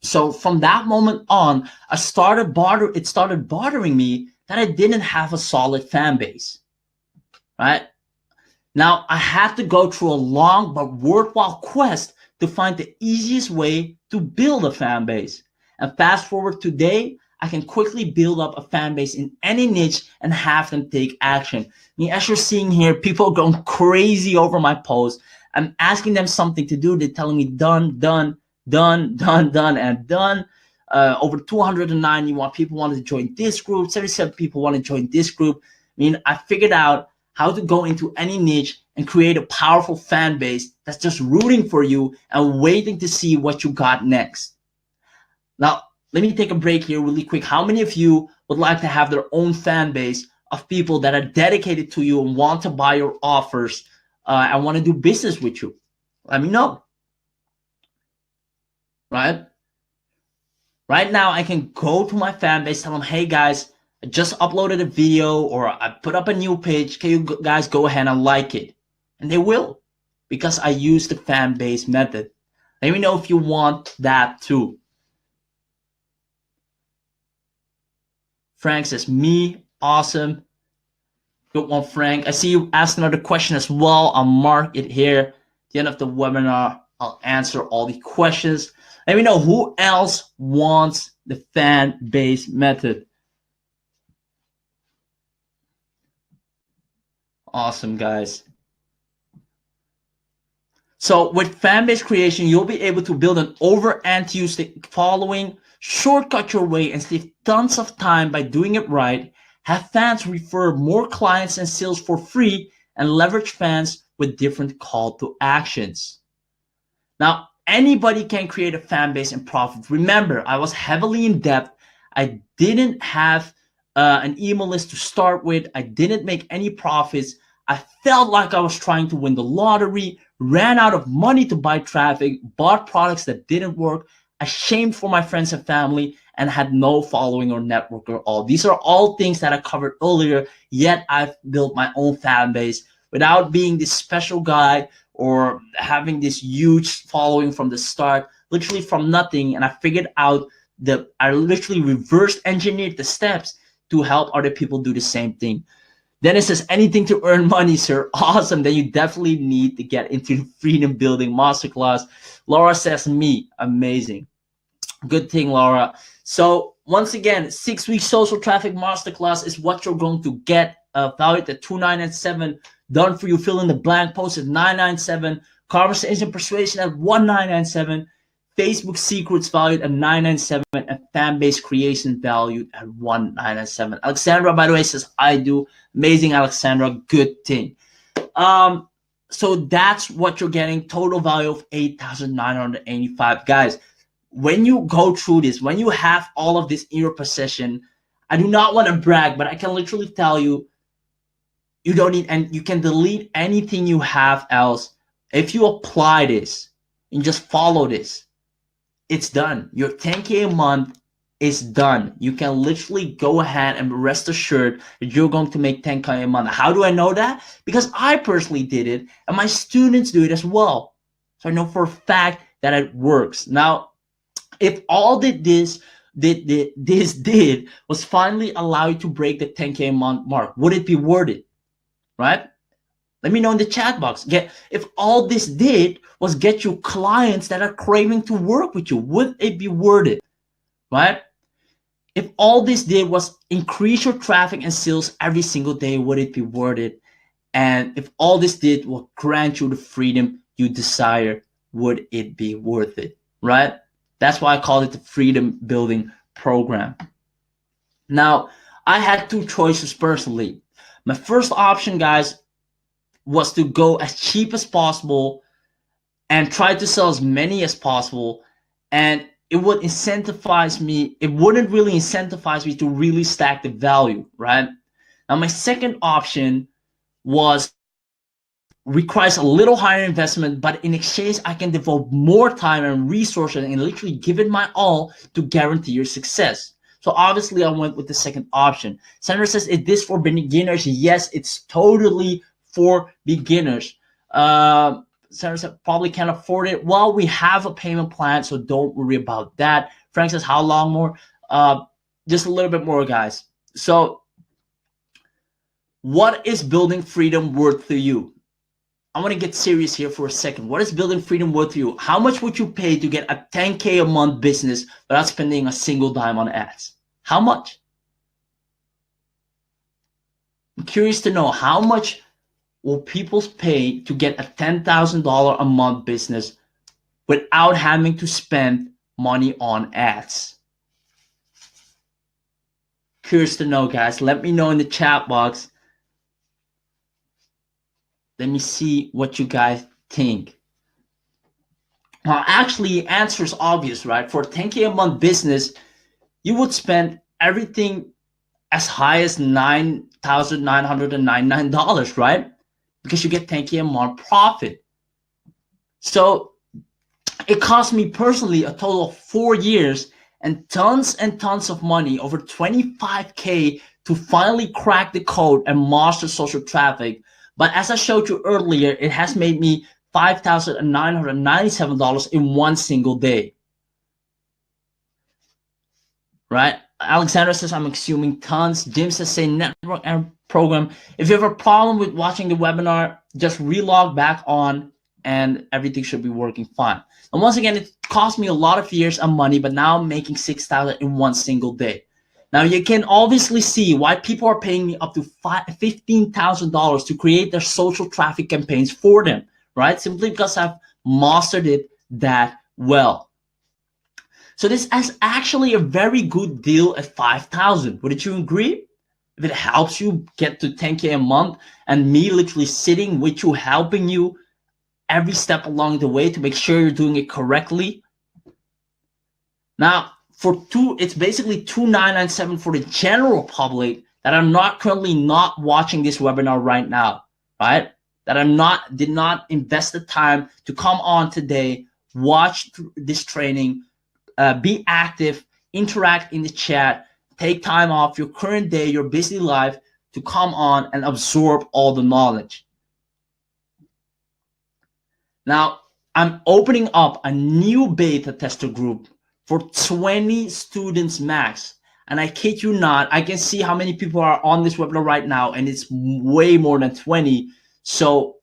So from that moment on, it started bothering me that I didn't have a solid fan base, right? Now, I had to go through a long but worthwhile quest to find the easiest way to build a fan base. And fast forward today, I can quickly build up a fan base in any niche and have them take action. I mean, as you're seeing here, people are going crazy over my posts. I'm asking them something to do. They're telling me done, done, done, done, done, and done. Over 291 people wanted to join this group. 77 people want to join this group. I mean, I figured out how to go into any niche and create a powerful fan base that's just rooting for you and waiting to see what you got next. Now, let me take a break here really quick. How many of you would like to have their own fan base of people that are dedicated to you and want to buy your offers and want to do business with you? Let me know. Right? Right now, I can go to my fan base, tell them, hey guys, I just uploaded a video or I put up a new page. Can you guys go ahead and like it? And they will, because I use the fan base method. Let me know if you want that too. Frank says, me, awesome. Good one, Frank. I see you asked another question as well. I'll mark it here. At the end of the webinar, I'll answer all the questions. Let me know who else wants the fan base method. Awesome, guys. So with fan-based creation, you'll be able to build an over-enthusiastic following, shortcut your way, and save tons of time by doing it right. Have fans refer more clients and sales for free, and leverage fans with different call to actions. Now, anybody can create a fan base and profit. Remember, I was heavily in debt. I didn't have an email list to start with. I didn't make any profits. I felt like I was trying to win the lottery, ran out of money to buy traffic, bought products that didn't work, ashamed for my friends and family, and had no following or network at all. These are all things that I covered earlier, yet I've built my own fan base without being this special guy or having this huge following from the start, literally from nothing. And I figured out that I literally reverse engineered the steps to help other people do the same thing. Dennis says, anything to earn money, sir. Awesome. Then you definitely need to get into the Freedom Building Masterclass. Laura says, me. Amazing. Good thing, Laura. So once again, 6-week social traffic masterclass is what you're going to get. Valued at $2,997. Done for you. Fill in the blank post at $997. Conversation persuasion at $1,997. Facebook secrets valued at $997, and fan base creation valued at $1,997. Alexandra, by the way, says I do. Amazing, Alexandra. Good thing. So that's what you're getting. Total value of $8,985. Guys, when you go through this, when you have all of this in your possession, I do not want to brag, but I can literally tell you, you don't need, and you can delete anything you have else. If you apply this and just follow this, it's done. Your 10K a month is done. You can literally go ahead and rest assured that you're going to make 10K a month. How do I know that? Because I personally did it, and my students do it as well. So I know for a fact that it works. Now, if all that this did was finally allow you to break the 10K a month mark, would it be worth it? Right? Let me know in the chat box. If all this did was get you clients that are craving to work with you, would it be worth it? Right? If all this did was increase your traffic and sales every single day, would it be worth it? And if all this did will grant you the freedom you desire, would it be worth it? Right? That's why I call it the Freedom Building Program. Now, I had two choices personally. My first option, guys, was to go as cheap as possible and try to sell as many as possible. And it would incentivize me. It wouldn't really incentivize me to really stack the value, right? Now, my second option requires a little higher investment, but in exchange, I can devote more time and resources and literally give it my all to guarantee your success. So obviously, I went with the second option. Sandra says, is this for beginners? Yes, it's totally for beginners. Sandra said, probably can't afford it. Well, we have a payment plan, so don't worry about that. Frank says, how long more? Just a little bit more, guys. So what is building freedom worth to you? I want to get serious here for a second. What is building freedom worth to you? How much would you pay to get a 10K a month business without spending a single dime on ads? How much? I'm curious to know, how much will people pay to get a $10,000 a month business without having to spend money on ads? Curious to know, guys. Let me know in the chat box. Let me see what you guys think. Well, actually, the answer is obvious, right? For a 10K a month business, you would spend everything as high as $9,999, right? Because you get 10K a month profit. So it cost me personally a total of 4 years and tons of money, over 25K, to finally crack the code and master social traffic. But as I showed you earlier, it has made me $5,997 in one single day. Right? Alexandra says, I'm assuming tons. Jim says, say network and program. If you have a problem with watching the webinar, just relog back on and everything should be working fine. And once again, it cost me a lot of years and money, but now I'm making $6,000 in one single day. Now you can obviously see why people are paying me up to $15,000 to create their social traffic campaigns for them, right? Simply because I've mastered it that well. So this is actually a very good deal at 5,000. Wouldn't you agree? If it helps you get to 10K a month and me literally sitting with you, helping you every step along the way to make sure you're doing it correctly. Now, it's basically $2,997 for the general public that are not currently not watching this webinar right now, right? That did not invest the time to come on today, watch this training, be active, interact in the chat, take time off your current day, your busy life to come on and absorb all the knowledge. Now, I'm opening up a new beta tester group for 20 students max. And I kid you not, I can see how many people are on this webinar right now, and it's way more than 20. So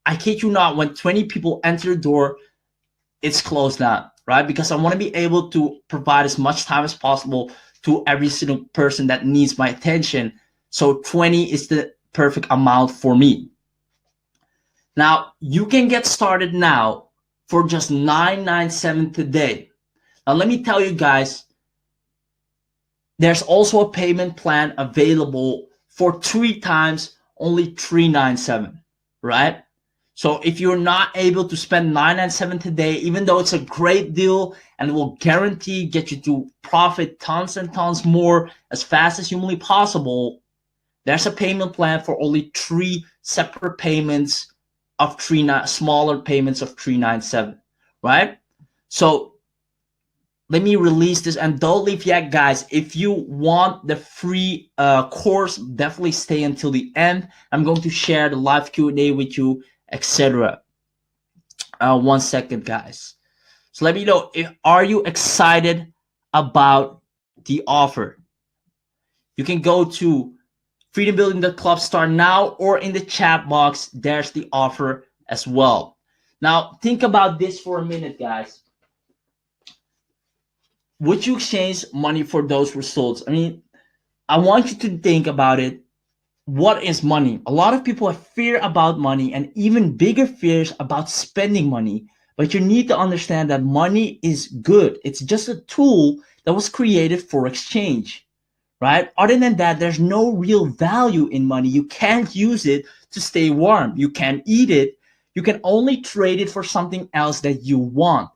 I kid you not, when 20 people enter the door, it's closed down, right? Because I want to be able to provide as much time as possible to every single person that needs my attention. So 20 is the perfect amount for me. Now, you can get started now for just $997 today. Now, let me tell you guys, there's also a payment plan available for 3 times, only $397, right? So if you're not able to spend $997 today, even though it's a great deal and will guarantee get you to profit tons and tons more as fast as humanly possible, there's a payment plan for only 3 separate payments of smaller payments of $397, right? So let me release this, and don't leave yet, guys. If you want the free course, definitely stay until the end. I'm going to share the live Q&A with you, etc. 1 second, guys. So let me know, are you excited about the offer? You can go to freedombuilding.club, start now, or in the chat box, there's the offer as well. Now, think about this for a minute, guys. Would you exchange money for those results? I mean, I want you to think about it. What is money? A lot of people have fear about money and even bigger fears about spending money. But you need to understand that money is good. It's just a tool that was created for exchange, right? Other than that, there's no real value in money. You can't use it to stay warm. You can't eat it. You can only trade it for something else that you want.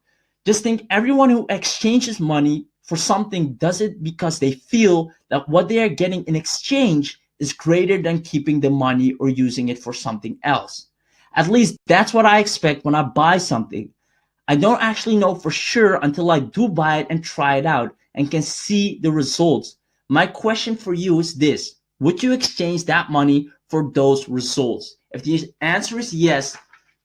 Just think, everyone who exchanges money for something does it because they feel that what they are getting in exchange is greater than keeping the money or using it for something else. At least that's what I expect when I buy something. I don't actually know for sure until I do buy it and try it out and can see the results. My question for you is this: would you exchange that money for those results? If the answer is yes,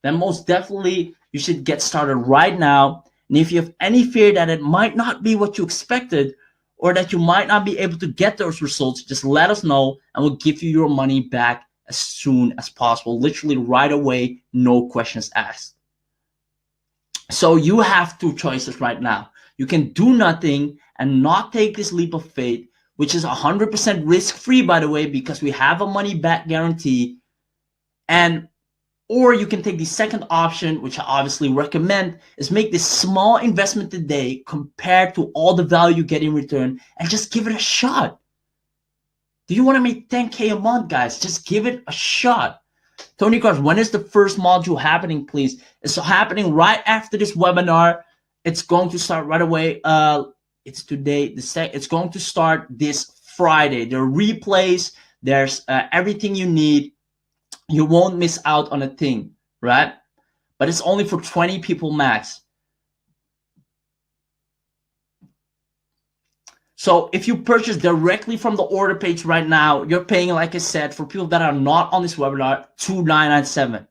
then most definitely you should get started right now. And if you have any fear that it might not be what you expected, or that you might not be able to get those results, just let us know and we'll give you your money back as soon as possible, literally right away, no questions asked. So you have 2 choices right now. You can do nothing and not take this leap of faith, which is 100% risk-free, by the way, because we have a money back guarantee. Or you can take the second option, which I obviously recommend, is make this small investment today compared to all the value you get in return and just give it a shot. Do you want to make 10K a month, guys? Just give it a shot. Tony Cars, when is the first module happening, please? It's happening right after this webinar. It's going to start right away. It's today. It's going to start this Friday. There are replays. There's everything you need. You won't miss out on a thing, right? But it's only for 20 people max. So if you purchase directly from the order page right now, you're paying, like I said, for people that are not on this webinar, $2,997,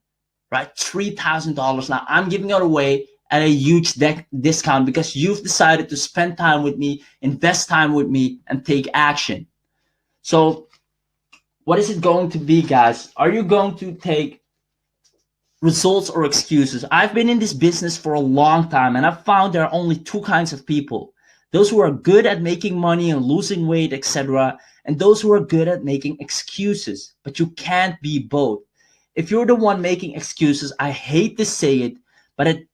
right? $3,000. Now I'm giving it away at a huge discount because you've decided to spend time with me, invest time with me, and take action. So what is it going to be, guys? Are you going to take results or excuses? I've been in this business for a long time, and I've found there are only 2 kinds of people. those who are good at making money and losing weight, etc., and those who are good at making excuses. But you can't be both. If you're the one making excuses, I hate to say it, but I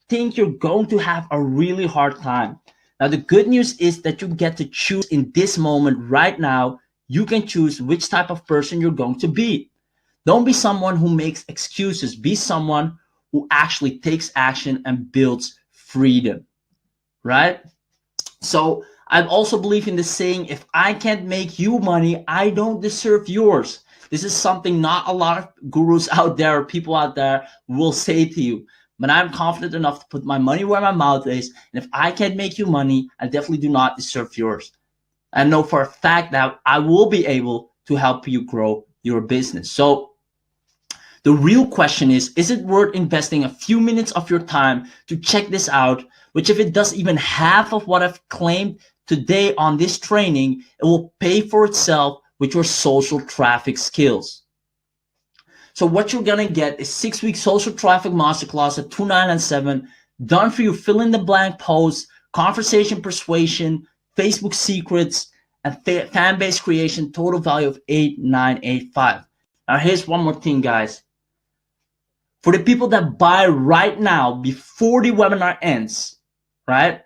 think you're going to have a really hard time. Now, the good news is that you get to choose in this moment right now. You can choose which type of person you're going to be. Don't be someone who makes excuses. Be someone who actually takes action and builds freedom, right? So I also believe in the saying, if I can't make you money, I don't deserve yours. This is something not a lot of gurus out there or people out there will say to you. But I'm confident enough to put my money where my mouth is. And if I can't make you money, I definitely do not deserve yours. I know for a fact that I will be able to help you grow your business. So the real question is it worth investing a few minutes of your time to check this out? Which, if it does even half of what I've claimed today on this training, it will pay for itself with your social traffic skills. So what you're gonna get is 6-week social traffic masterclass at $2,997, done for you, fill in the blank posts, conversation persuasion, Facebook secrets, and fan base creation, total value of $8,985. Now here's one more thing, guys. For the people that buy right now before the webinar ends, right?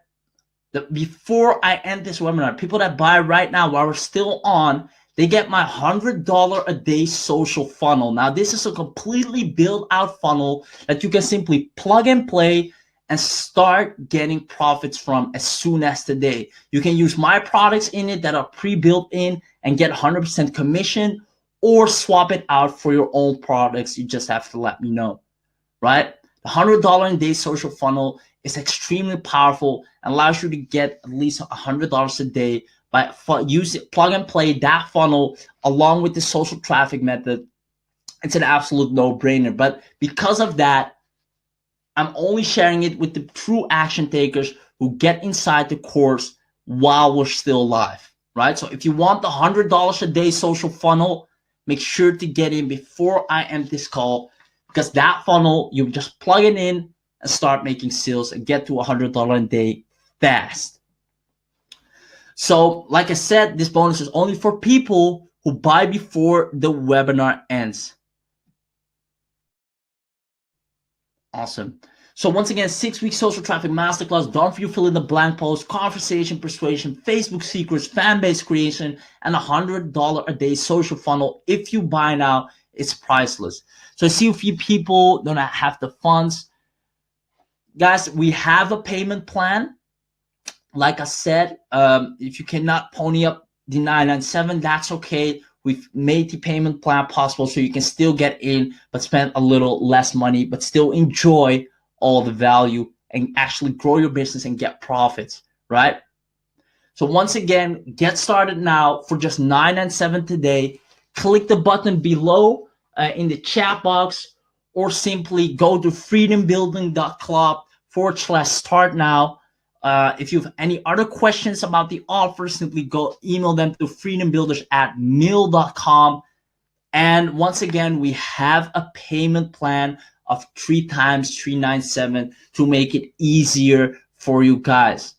Before I end this webinar, people that buy right now while we're still on, they get my $100 a day social funnel. Now, this is a completely built out funnel that you can simply plug and play and start getting profits from as soon as today. You can use my products in it that are pre-built in and get 100% commission, or swap it out for your own products. You just have to let me know, right? The $100 a day social funnel is extremely powerful and allows you to get at least $100 a day by using plug and play that funnel along with the social traffic method. It's an absolute no-brainer. But because of that, I'm only sharing it with the true action takers who get inside the course while we're still live, right? So if you want the $100 a day social funnel, make sure to get in before I end this call, because that funnel, you just plug it in and start making sales and get to $100 a day fast. So like I said, this bonus is only for people who buy before the webinar ends. Awesome. So once again, 6-week social traffic masterclass, done for you, fill in the blank post, conversation persuasion, Facebook secrets, fan base creation, and $100 a day social funnel. If you buy now, it's priceless. So I see a few people don't have the funds. Guys, we have a payment plan. Like I said, if you cannot pony up the $997, that's okay. We've made the payment plan possible so you can still get in, but spend a little less money, but still enjoy all the value and actually grow your business and get profits, right? So once again, get started now for just $997 today. Click the button below in the chat box, or simply go to freedombuilding.club/start now. If you have any other questions about the offer, simply go email them to freedombuilders@mail.com. And once again, we have a payment plan of 3 times $397 to make it easier for you guys.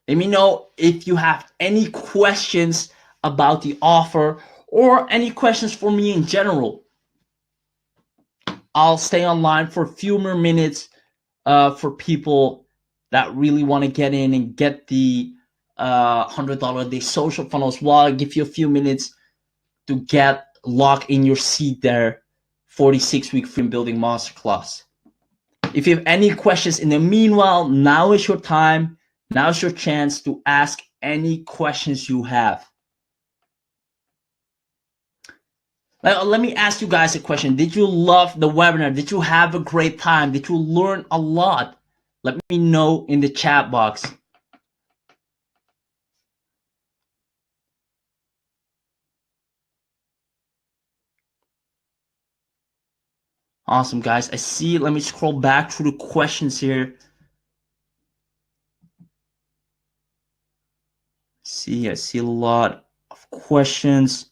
Let me know if you have any questions about the offer or any questions for me in general. I'll stay online for a few more minutes for people that really want to get in and get the $100 a day social funnel as well. I'll give you a few minutes to lock in your seat there for the 6-week Freedom Building Masterclass. If you have any questions in the meanwhile, now is your time. Now is your chance to ask any questions you have. Let me ask you guys a question. Did you love the webinar? Did you have a great time? Did you learn a lot? Let me know in the chat box. Awesome, guys. I see. Let me scroll back through the questions here. I see a lot of questions.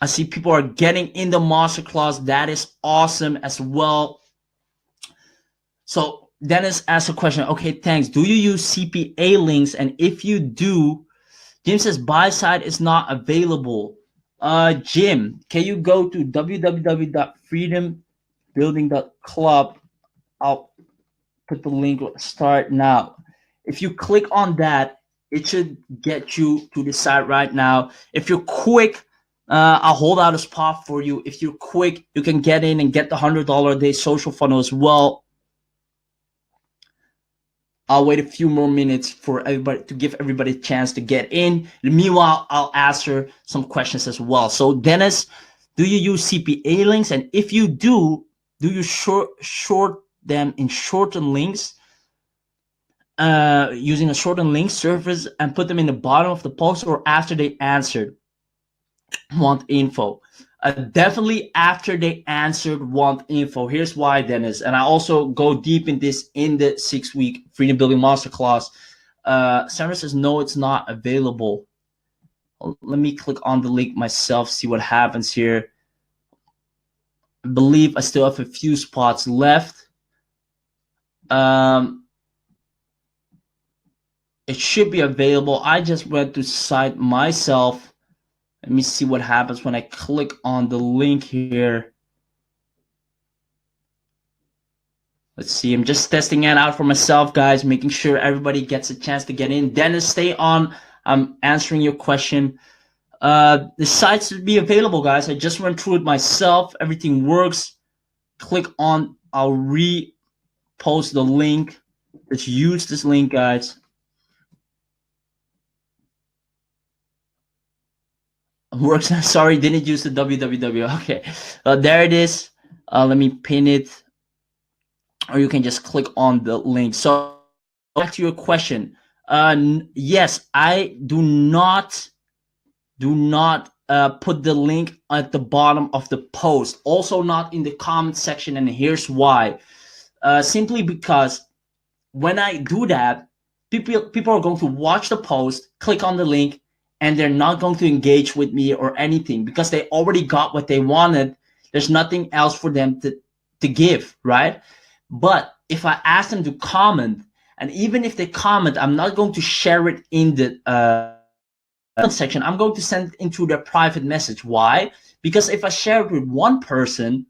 I see people are getting in the masterclass. That is awesome as well. So Dennis asked a question. Okay, thanks. Do you use CPA links? And if you do, Jim says buy side is not available. Jim, can you go to www.freedombuilding.club? I'll put the link. Start now. If you click on that, it should get you to the site right now. If you're quick, I'll hold out a spot for you. If you're quick, you can get in and get the $100 a day social funnel as well. I'll wait a few more minutes for everybody to give everybody a chance to get in. Meanwhile, I'll answer some questions as well. So Dennis, do you use CPA links? And if you do you short them in shortened links using a shortened link service and put them in the bottom of the post, or after they answered want info? Definitely after they answered want info. Here's why, Dennis, and I also go deep in this in the 6-week Freedom Building Masterclass. Sandra says no, it's not available. Let me click on the link myself, see what happens here. I believe I still have a few spots left. It should be available. I just went to site myself. Let me see what happens when I click on the link here. Let's see. I'm just testing it out for myself, guys, making sure everybody gets a chance to get in. Dennis, stay on. I'm answering your question. The site should be available, guys. I just went through it myself. Everything works. Click on. I'll repost the link. Let's use this link, guys. Works. Sorry, didn't use the www. Okay, there it is. Let me pin it, or you can just click on the link. So back to your question. Yes, I do not put the link at the bottom of the post. Also not in the comment section, and here's why. Simply because when I do that, people are going to watch the post, click on the link, and they're not going to engage with me or anything because they already got what they wanted. There's nothing else for them to give, right? But if I ask them to comment, and even if they comment, I'm not going to share it in the section. I'm going to send it into their private message. Why? Because if I share it with one person,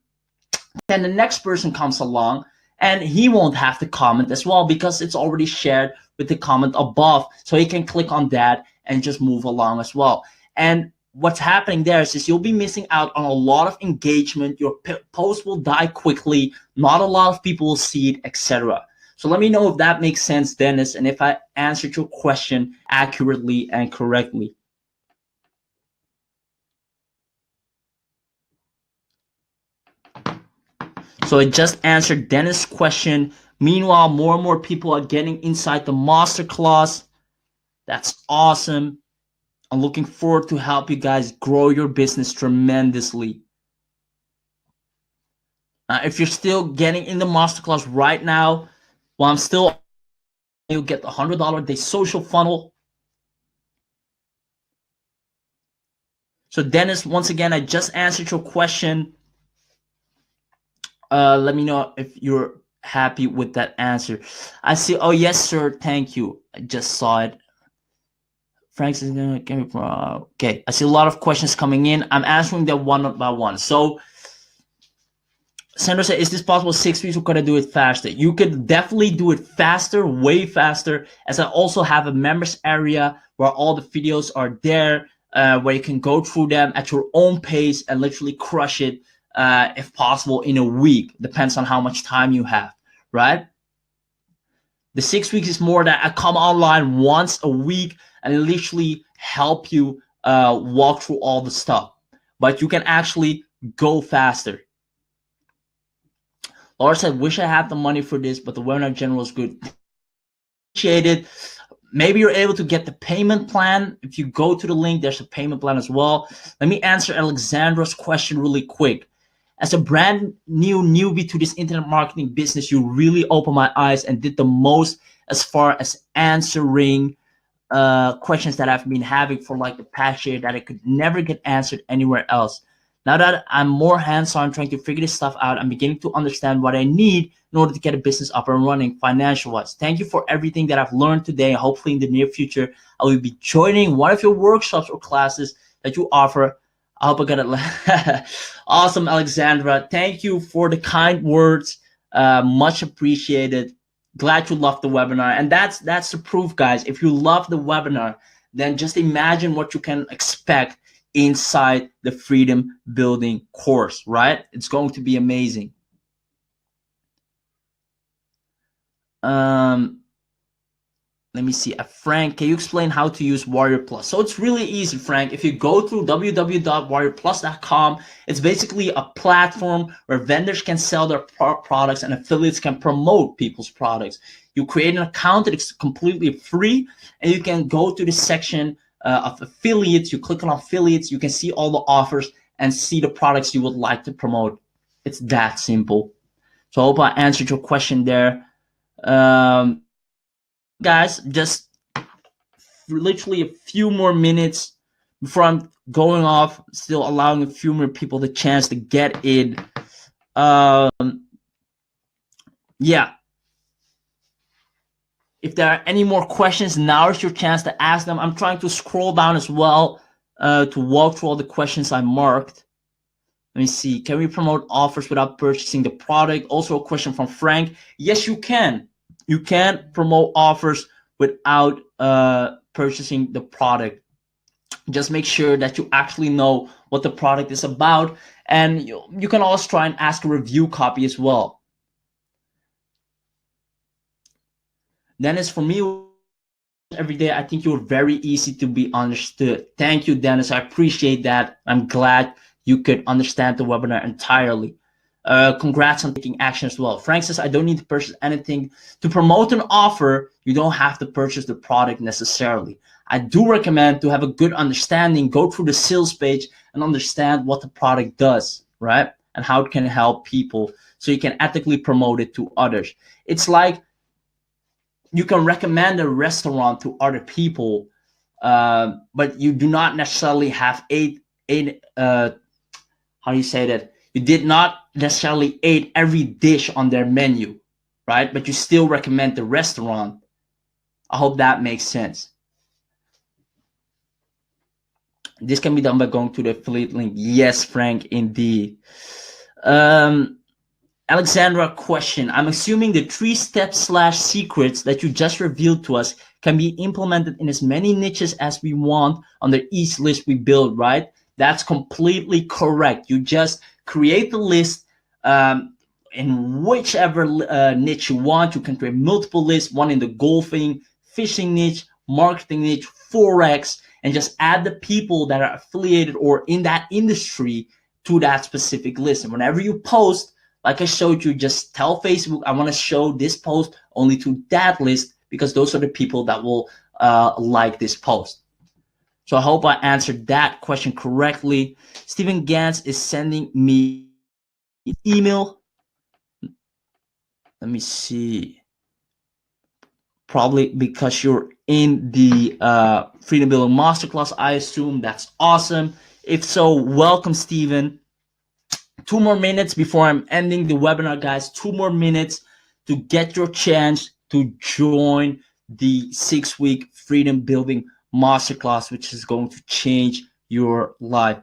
then the next person comes along and he won't have to comment as well because it's already shared with the comment above. So he can click on that and just move along as well. And what's happening there is you'll be missing out on a lot of engagement. Your post will die quickly. Not a lot of people will see it, etc. So let me know if that makes sense, Dennis, and if I answered your question accurately and correctly. So I just answered Dennis' question. Meanwhile, more and more people are getting inside the masterclass. That's awesome. I'm looking forward to help you guys grow your business tremendously. If you're still getting in the masterclass right now, well, I'm still, you'll get the $100 a day social funnel. So Dennis, once again, I just answered your question. Let me know if you're happy with that answer. I see. Oh, yes, sir. Thank you. I just saw it. Frank's is gonna give me. Okay, I see a lot of questions coming in. I'm answering them one by one. So, Sandra said, "Is this possible? 6 weeks? Or could I do it faster?" You could definitely do it faster, way faster. As I also have a members area where all the videos are there, where you can go through them at your own pace and literally crush it, if possible, in a week. Depends on how much time you have, right? The 6 weeks is more that I come online once a week and literally help you walk through all the stuff. But you can actually go faster. Laura said, wish I had the money for this, but the webinar general is good. Appreciate it. Maybe you're able to get the payment plan. If you go to the link, there's a payment plan as well. Let me answer Alexandra's question really quick. As a brand new newbie to this internet marketing business, you really opened my eyes and did the most as far as answering questions that I've been having for like the past year that I could never get answered anywhere else. Now that I'm more hands-on trying to figure this stuff out, I'm beginning to understand what I need in order to get a business up and running financial-wise. Thank you for everything that I've learned today. Hopefully in the near future, I will be joining one of your workshops or classes that you offer. I hope I got it. Awesome, Alexandra. Thank you for the kind words. Much appreciated. Glad you loved the webinar. And that's the proof, guys. If you love the webinar, then just imagine what you can expect inside the Freedom Building course, right? It's going to be amazing. Let me see. Frank, can you explain how to use Warrior Plus? So it's really easy, Frank. If you go through www.warriorplus.com, it's basically a platform where vendors can sell their products and affiliates can promote people's products. You create an account that is completely free, and you can go to the section of affiliates. You click on affiliates. You can see all the offers and see the products you would like to promote. It's that simple. So I hope I answered your question there. Guys, just literally a few more minutes before I'm going off, still allowing a few more people the chance to get in. Yeah. If there are any more questions, now is your chance to ask them. I'm trying to scroll down as well to walk through all the questions I marked. Let me see. Can we promote offers without purchasing the product? Also a question from Frank. Yes, you can. You can promote offers without purchasing the product. Just make sure that you actually know what the product is about. And you can also try and ask a review copy as well. Dennis, for me, every day, I think you're very easy to be understood. Thank you, Dennis. I appreciate that. I'm glad you could understand the webinar entirely. Congrats on taking action as well. Frank says, I don't need to purchase anything. To promote an offer, you don't have to purchase the product necessarily. I do recommend to have a good understanding, go through the sales page and understand what the product does, right? And how it can help people so you can ethically promote it to others. It's like you can recommend a restaurant to other people, but you do not necessarily have how do you say that? You did not necessarily eat every dish on their menu, right? But you still recommend the restaurant. I hope that makes sense. This can be done by going to the affiliate link. Yes, Frank, indeed. Alexandra, question. I'm assuming the 3-step/secrets that you just revealed to us can be implemented in as many niches as we want under each list we build, right? That's completely correct. You just create the list in whichever niche you want. You can create multiple lists, one in the golfing, fishing niche, marketing niche, Forex, and just add the people that are affiliated or in that industry to that specific list. And whenever you post, like I showed you, just tell Facebook, I want to show this post only to that list because those are the people that will like this post. So I hope I answered that question correctly. Stephen Gans is sending me an email. Let me see. Probably because you're in the Freedom Building Masterclass, I assume. That's awesome. If so, welcome, Stephen. 2 more minutes before I'm ending the webinar, guys. 2 more minutes to get your chance to join the 6-week Freedom Building Masterclass, which is going to change your life.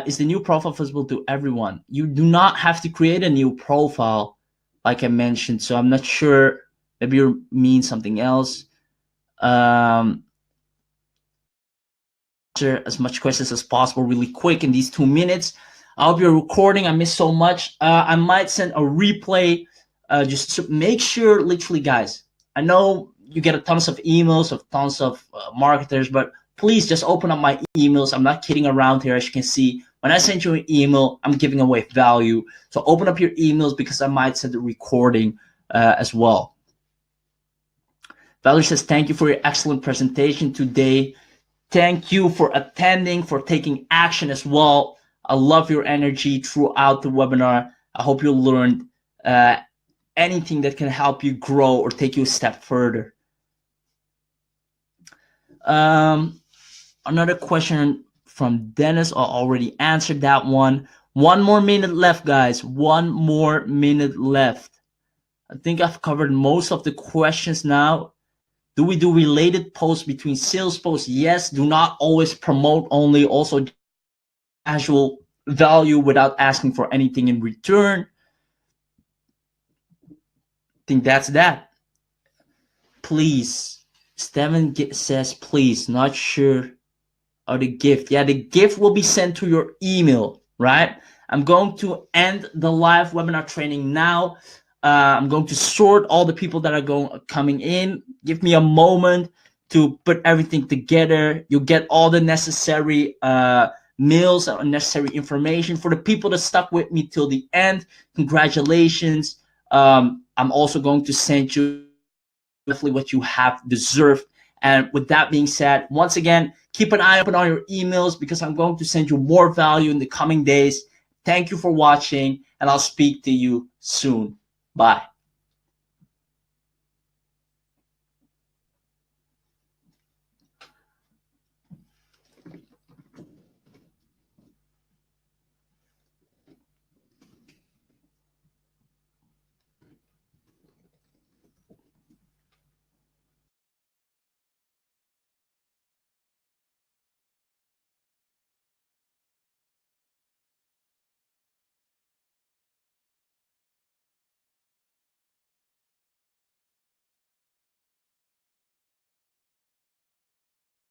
Is the new profile visible to everyone? You do not have to create a new profile, like I mentioned. So I'm not sure. Maybe you mean something else. Answer as much questions as possible really quick in these 2 minutes. I hope you're recording. I missed so much. I might send a replay. Just to make sure, literally, guys, I know you get a tons of emails of tons of marketers, but please just open up my emails. I'm not kidding around here. As you can see, when I send you an email, I'm giving away value. So open up your emails because I might send a recording as well. Valerie says, thank you for your excellent presentation today. Thank you for attending, for taking action as well. I love your energy throughout the webinar. I hope you learned anything that can help you grow or take you a step further. Another question from Dennis. I already answered that one. 1 more minute left, guys. 1 more minute left. I think I've covered most of the questions now. Do we do related posts between sales posts? Yes. Do not always promote only. Also, casual value without asking for anything in return. I think that's that. Please. Steven says, please, not sure. Or the gift. Yeah, the gift will be sent to your email, right? I'm going to end the live webinar training now. I'm going to sort all the people that are coming in. Give me a moment to put everything together. You'll get all the necessary mails and necessary information. For the people that stuck with me till the end, congratulations. I'm also going to send you definitely what you have deserved. And with that being said, once again, keep an eye open on your emails because I'm going to send you more value in the coming days. Thank you for watching, and I'll speak to you soon. Bye.